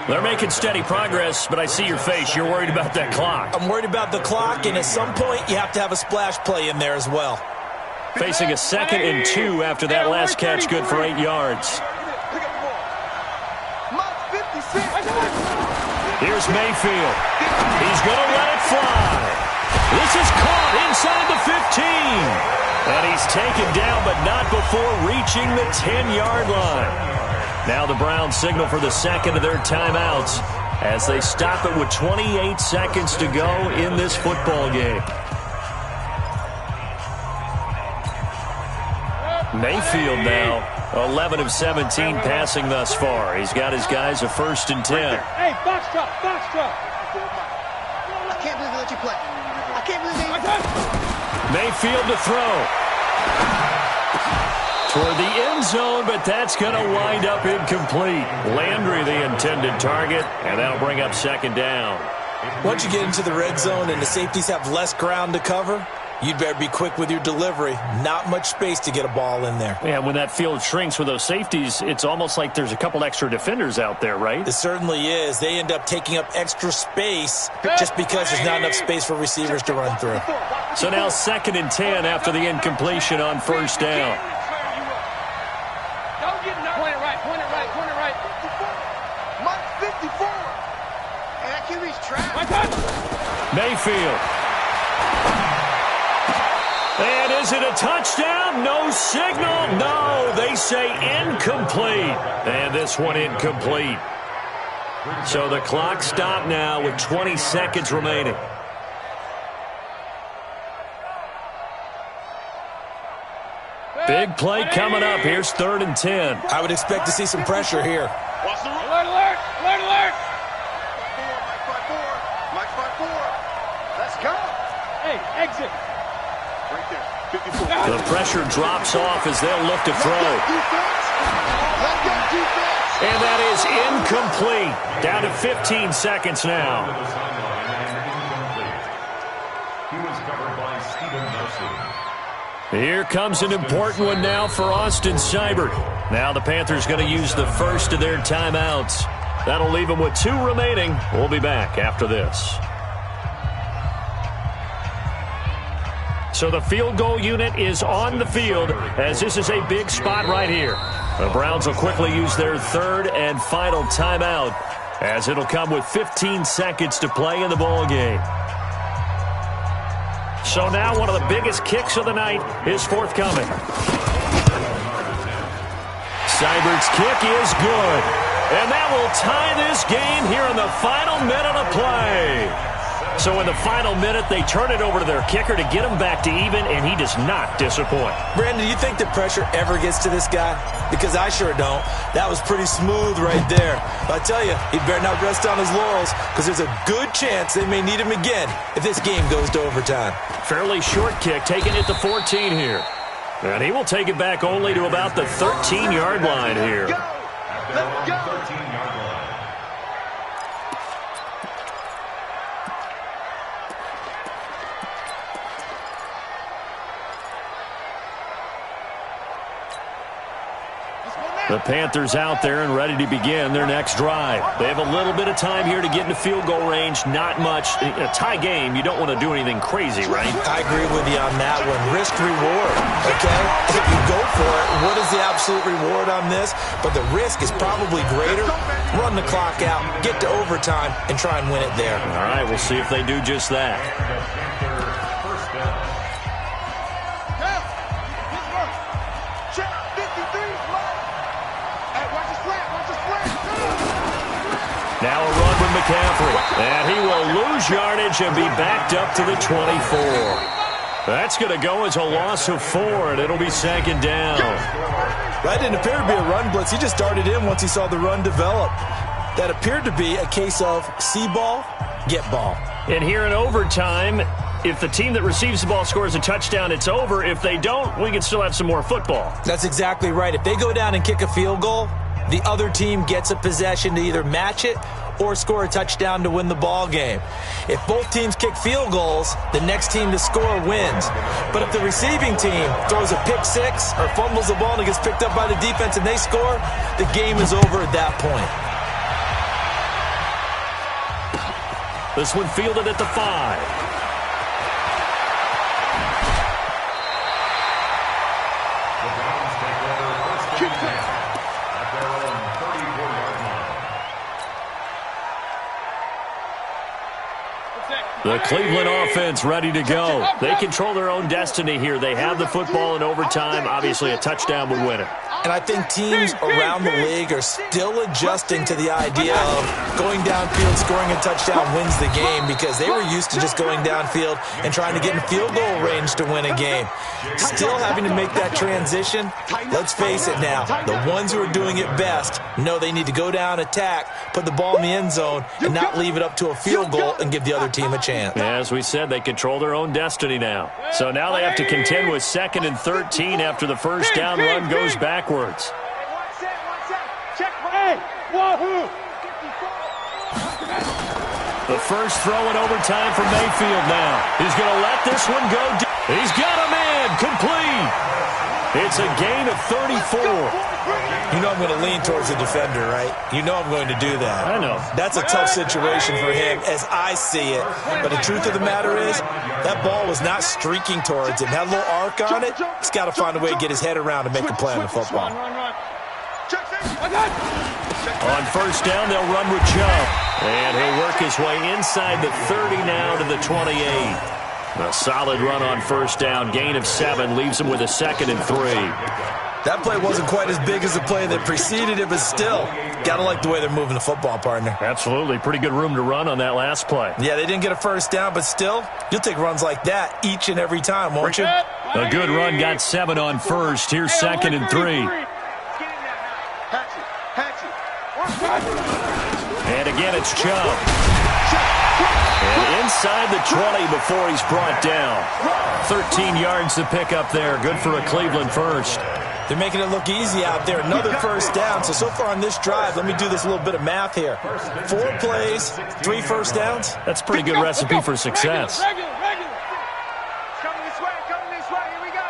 Speaker 2: They're making steady progress, but I see your face. You're worried about that clock.
Speaker 4: I'm worried about the clock, and at some point, you have to have a splash play in there as well.
Speaker 2: Facing a 2nd and 2 after that last catch, good for 8 yards. Here's Mayfield. He's going to let it fly. This is caught inside the 15. And he's taken down, but not before reaching the 10-yard line. Now the Browns signal for the 2nd of their timeouts as they stop it with 28 seconds to go in this football game. Mayfield now, 11 of 17 passing thus far. He's got his guys a 1st and 10.
Speaker 6: Hey, box drop, box drop.
Speaker 3: I can't believe they let you play. I can't believe they...
Speaker 2: Mayfield to throw. Toward the end zone, but that's going to wind up incomplete. Landry the intended target, and that'll bring up 2nd down.
Speaker 4: Once you get into the red zone and the safeties have less ground to cover, you'd better be quick with your delivery. Not much space to get a ball in there.
Speaker 2: Yeah, when that field shrinks with those safeties, it's almost like there's a couple extra defenders out there, right?
Speaker 4: It certainly is. They end up taking up extra space just because there's not enough space for receivers to run through.
Speaker 2: So now 2nd and 10 after the incompletion on 1st down.
Speaker 6: Point it right, point it right, point it right.
Speaker 3: Mike 54. And that QB's trapped.
Speaker 2: Mayfield. And is it a touchdown? No signal. No, they say incomplete. And this one incomplete. So the clock stopped now with 20 seconds remaining. Big play coming up. Here's 3rd and 10.
Speaker 4: I would expect to see some pressure here.
Speaker 6: Alert, alert, alert, alert.
Speaker 3: Mike 54. Let's go.
Speaker 6: Hey, exit.
Speaker 3: Right there. 54.
Speaker 2: The pressure drops off as they'll look to throw.
Speaker 3: Let's go defense.
Speaker 2: And that is incomplete. Down to 15 seconds now.
Speaker 5: He was covered by Stephen Nelson.
Speaker 2: Here comes an important one now for Austin Seibert. Now the Panthers going to use the first of their timeouts. That'll leave them with 2 remaining. We'll be back after this. So the field goal unit is on the field as this is a big spot right here. The Browns will quickly use their 3rd and final timeout as it'll come with 15 seconds to play in the ball game. So now one of the biggest kicks of the night is forthcoming. Seibert's kick is good. And that will tie this game here in the final minute of play. So in the final minute, they turn it over to their kicker to get him back to even, and he does not disappoint.
Speaker 4: Brandon, do you think the pressure ever gets to this guy? Because I sure don't. That was pretty smooth right there. But I tell you, he better not rest on his laurels because there's a good chance they may need him again if this game goes to overtime.
Speaker 2: Fairly short kick, taking it to 14 here. And he will take it back only to about the 13-yard line here.
Speaker 5: Let's go. 13-yard line.
Speaker 2: The Panthers out there and ready to begin their next drive. They have a little bit of time here to get into field goal range. Not much. In a tie game, you don't want to do anything crazy, right?
Speaker 4: I agree with you on that one. Risk reward, okay? If you go for it, what is the absolute reward on this? But the risk is probably greater. Run the clock out, get to overtime, and try and win it there.
Speaker 2: All right, we'll see if they do just that. Now a run with McCaffrey. And he will lose yardage and be backed up to the 24. That's going to go as a loss of 4, and it'll be 2nd down.
Speaker 4: That didn't appear to be a run blitz. He just darted in once he saw the run develop. That appeared to be a case of see ball, get ball.
Speaker 2: And here in overtime, if the team that receives the ball scores a touchdown, it's over. If they don't, we can still have some more football.
Speaker 4: That's exactly right. If they go down and kick a field goal, the other team gets a possession to either match it or score a touchdown to win the ball game. If both teams kick field goals, the next team to score wins. But if the receiving team throws a pick six or fumbles the ball and it gets picked up by the defense and they score, the game is over at that point.
Speaker 2: This one fielded at the 5. The Cleveland offense ready to go. They control their own destiny here. They have the football in overtime. Obviously, a touchdown would win it.
Speaker 4: And I think teams around the league are still adjusting to the idea of going downfield, scoring a touchdown wins the game because they were used to just going downfield and trying to get in field goal range to win a game. Still having to make that transition. Let's face it now, the ones who are doing it best know they need to go down, attack, put the ball in the end zone, and not leave it up to a field goal and give the other team a chance.
Speaker 2: As we said, they control their own destiny now. So now they have to contend with 2nd and 13 after the first down run goes backwards. The first throw in overtime for Mayfield now. He's going to let this one go. He's got a man complete. It's a gain of 34.
Speaker 4: You know I'm going to lean towards the defender, right? You know I'm going to do that.
Speaker 2: I know.
Speaker 4: That's a tough situation for him as I see it. But the truth of the matter is, that ball was not streaking towards him. Had a little arc on it. He's got to find a way to get his head around and make a play on the football.
Speaker 2: On first down, they'll run with Chubb. And he'll work his way inside the 30 now to the 28. A solid run on first down. Gain of 7 leaves him with a 2nd and 3.
Speaker 4: That play wasn't quite as big as the play that preceded it, but still, got to like the way they're moving the football, partner.
Speaker 2: Absolutely. Pretty good room to run on that last play.
Speaker 4: Yeah, they didn't get a first down, but still, you'll take runs like that each and every time, won't you?
Speaker 2: A good run got 7 on first. Here's 2nd and 3. And again, it's Chubb. And inside the 20 before he's brought down. 13 yards to pick up there. Good for a Cleveland first.
Speaker 4: They're making it look easy out there. Another first down. So far on this drive, let me do this little bit of math here. 4 plays, 3 first downs.
Speaker 2: That's a pretty good recipe for success.
Speaker 6: Regular.
Speaker 3: Coming this way. Here we go.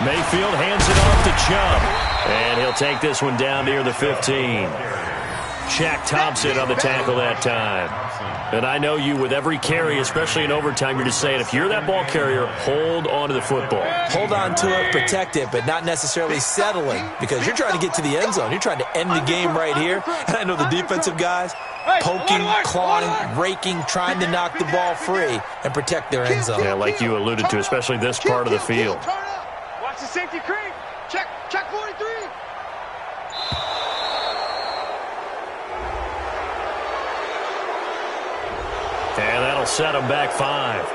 Speaker 2: Mayfield hands it off to Chubb. And he'll take this one down near the 15. Shaq Thompson on the tackle that time. And I know you, with every carry, especially in overtime, you're just saying, if you're that ball carrier, hold on to the football.
Speaker 4: Hold on to it, protect it, but not necessarily settling, because you're trying to get to the end zone. You're trying to end the game right here. And I know the defensive guys poking, clawing, raking, trying to knock the ball free and protect their end zone.
Speaker 2: Yeah, like you alluded to, especially this part of the field.
Speaker 3: Watch the safety creep. Check 43.
Speaker 2: And that'll set them back 5.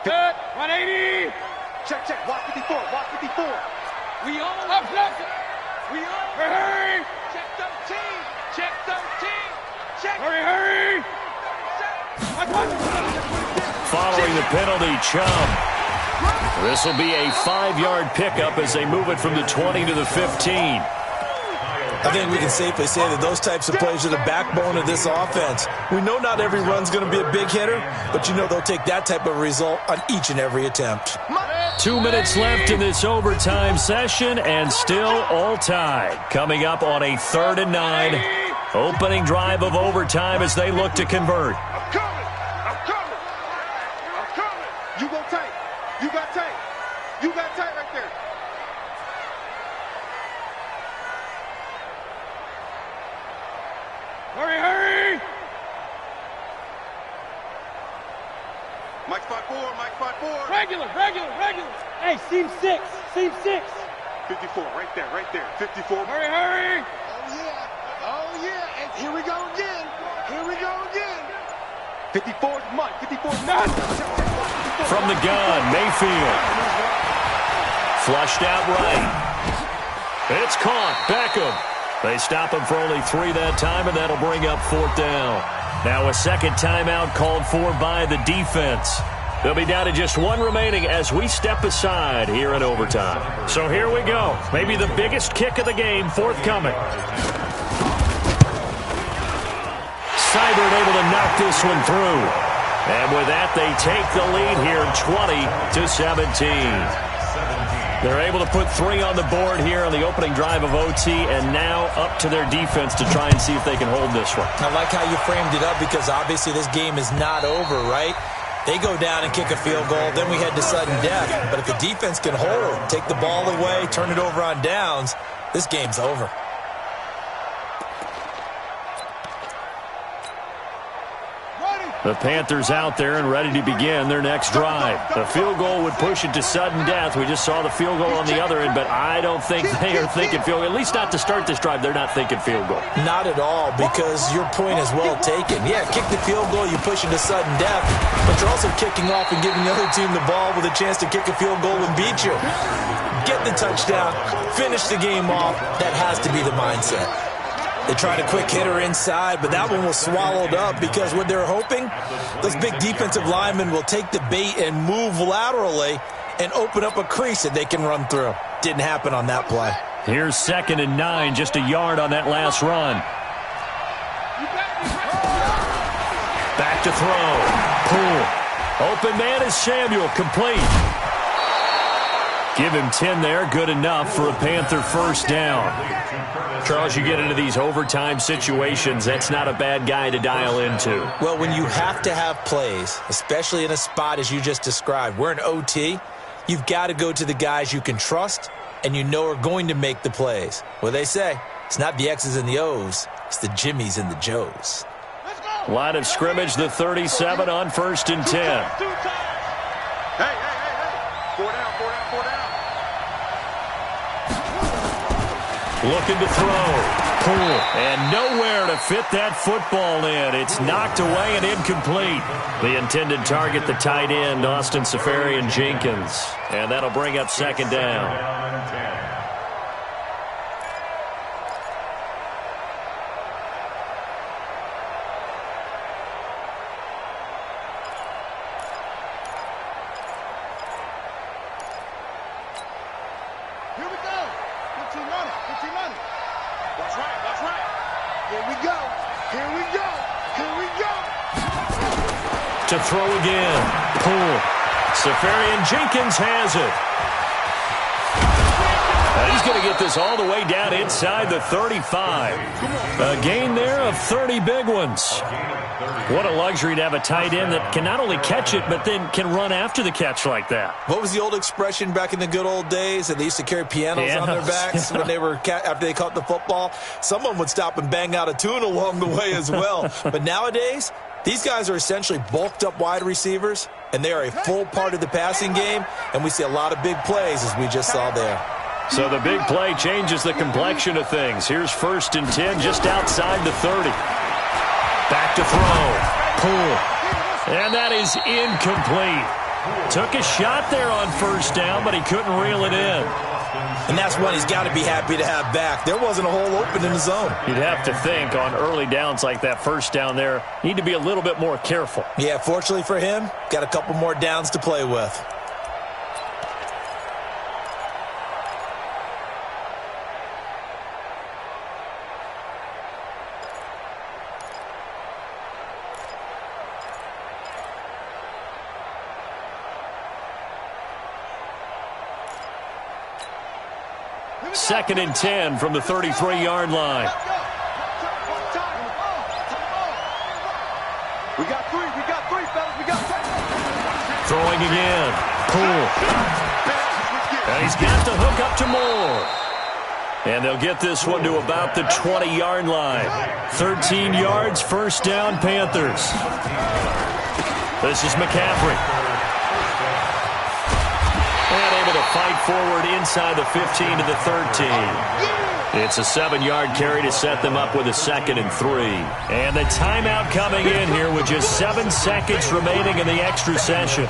Speaker 6: Good. 180.
Speaker 3: Check. Watch 54. We all
Speaker 6: Hurry.
Speaker 3: Check 13.
Speaker 6: Hurry.
Speaker 2: Following the penalty, Chubb. This will be a 5-yard pickup as they move it from the 20 to the 15.
Speaker 4: I think we can safely say that those types of plays are the backbone of this offense. We know not every run's going to be a big hitter, but you know they'll take that type of result on each and every attempt.
Speaker 2: 2 minutes left in this overtime session, and still all tied. Coming up on a 3rd and 9. Opening drive of overtime as they look to convert.
Speaker 3: I'm coming. You go tight. You got tight right there.
Speaker 6: Hurry.
Speaker 3: Mike spot 4.
Speaker 6: Regular. Hey, seam 6.
Speaker 3: 54, right there. 54.
Speaker 6: Hurry.
Speaker 3: Oh, yeah. And here we go again. 54 is Mike. 54 is Mike.
Speaker 2: From the gun, Mayfield. Flushed out right. It's caught. Beckham. They stop him for only 3 that time, and that'll bring up 4th down. Now a second timeout called for by the defense. They'll be down to just 1 remaining as we step aside here in overtime. So here we go. Maybe the biggest kick of the game forthcoming. Seibert able to knock this one through. And with that, they take the lead here 20-17. They're able to put 3 on the board here on the opening drive of OT, and now up to their defense to try and see if they can hold this one.
Speaker 4: I like how you framed it up, because obviously this game is not over, right? They go down and kick a field goal, then we head to sudden death. But if the defense can hold, take the ball away, turn it over on downs, this game's over.
Speaker 2: The Panthers out there and ready to begin their next drive. The field goal would push it to sudden death. We just saw the field goal on the other end, but I don't think they are thinking field goal. At least not to start this drive. They're not thinking field goal.
Speaker 4: Not at all, because your point is well taken. Yeah, kick the field goal, you push it to sudden death, but you're also kicking off and giving the other team the ball with a chance to kick a field goal and beat you. Get the touchdown, finish the game off. That has to be the mindset. They tried a quick hitter inside, but that one was swallowed up, because what they're hoping, those big defensive linemen will take the bait and move laterally and open up a crease that they can run through. Didn't happen on that play.
Speaker 2: Here's 2nd and 9, just a yard on that last run. Back to throw. Pull. Open man is Samuel, complete. Give him 10 there, good enough for a Panther first down. Charles, you get into these overtime situations, that's not a bad guy to dial into.
Speaker 4: Well, when you have to have plays, especially in a spot as you just described, we're in OT, you've got to go to the guys you can trust and you know are going to make the plays. Well, they say, it's not the X's and the O's, it's the Jimmies and the Joes.
Speaker 2: Line of scrimmage, the 37 on 1st and 10.
Speaker 3: Hey. 4 down.
Speaker 2: Looking to throw. Cool. And nowhere to fit that football in. It's knocked away and incomplete. The intended target, the tight end, Austin Seferian-Jenkins. And that'll bring up second down. To throw again. Pull. Seferian-Jenkins has it. He's going to get this all the way down inside the 35. A gain there of 30 big ones. What a luxury to have a tight end that can not only catch it, but then can run after the catch like that.
Speaker 4: What was the old expression back in the good old days? That they used to carry pianos on their backs when they were after they caught the football. Someone would stop and bang out a tune along the way as well. But nowadays, these guys are essentially bulked up wide receivers, and they are a full part of the passing game, and we see a lot of big plays as we just saw there.
Speaker 2: So the big play changes the complexion of things. Here's 1st and 10 just outside the 30. Back to throw. Pull. And that is incomplete. Took a shot there on 1st down, but he couldn't reel it in.
Speaker 4: And that's one he's got to be happy to have back. There wasn't a hole open in the zone.
Speaker 2: You'd have to think on early downs like that 1st down there, need to be a little bit more careful.
Speaker 4: Yeah, fortunately for him, got a couple more downs to play with.
Speaker 2: Second and 10 from the 33-yard line.
Speaker 3: We got three, fellas. We got three.
Speaker 2: Throwing again. Cool. And he's got the hook up to Moore. And they'll get this one to about the 20-yard line. 13 yards, 1st down, Panthers. This is McCaffrey. And able to fight forward inside the 15 to the 13. It's a 7-yard carry to set them up with a 2nd and 3. And the timeout coming in here with just 7 seconds remaining in the extra session.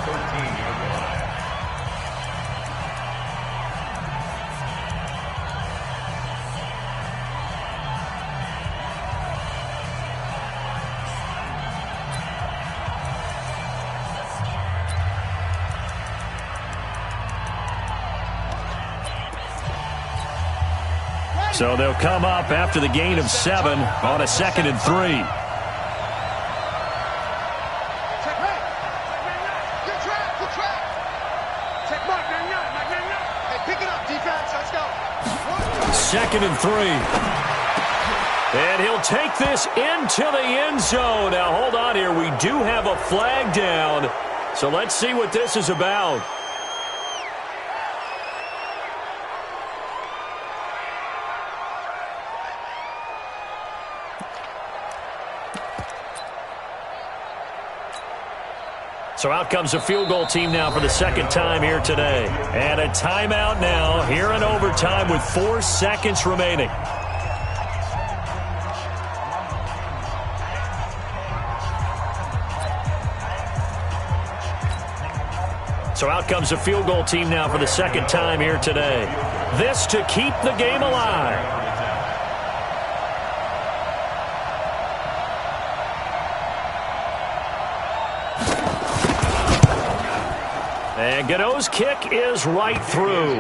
Speaker 2: So they'll come up after the gain of 7 on a 2nd and 3.
Speaker 3: Good track. Check mark, hey, pick it up, defense. Let's go.
Speaker 2: 2nd and 3. And he'll take this into the end zone. Now, hold on here. We do have a flag down. So let's see what this is about. So out comes a field goal team now for the 2nd time here today. And a timeout now here in overtime with 4 seconds remaining. So out comes a field goal team now for the 2nd time here today. This to keep the game alive. And Godot's kick is right through.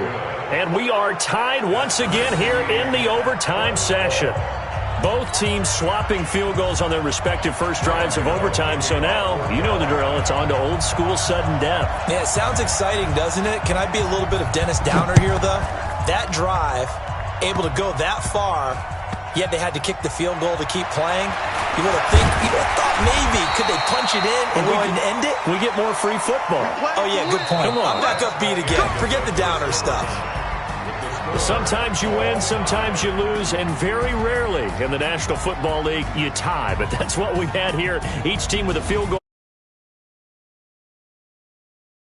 Speaker 2: And we are tied once again here in the overtime session. Both teams swapping field goals on their respective first drives of overtime. So now, you know the drill. It's on to old school sudden death.
Speaker 4: Yeah, it sounds exciting, doesn't it? Can I be a little bit of Dennis Downer here, though? That drive, able to go that far, yet they had to kick the field goal to keep playing. You would have thought maybe, could they punch it in and go ahead and end it?
Speaker 2: We get more free football.
Speaker 4: Oh, yeah, good point.
Speaker 2: Come on.
Speaker 4: I'm back upbeat again. Forget the Downer stuff.
Speaker 2: Sometimes you win, sometimes you lose, and very rarely in the National Football League you tie. But that's what we had here. Each team with a field goal.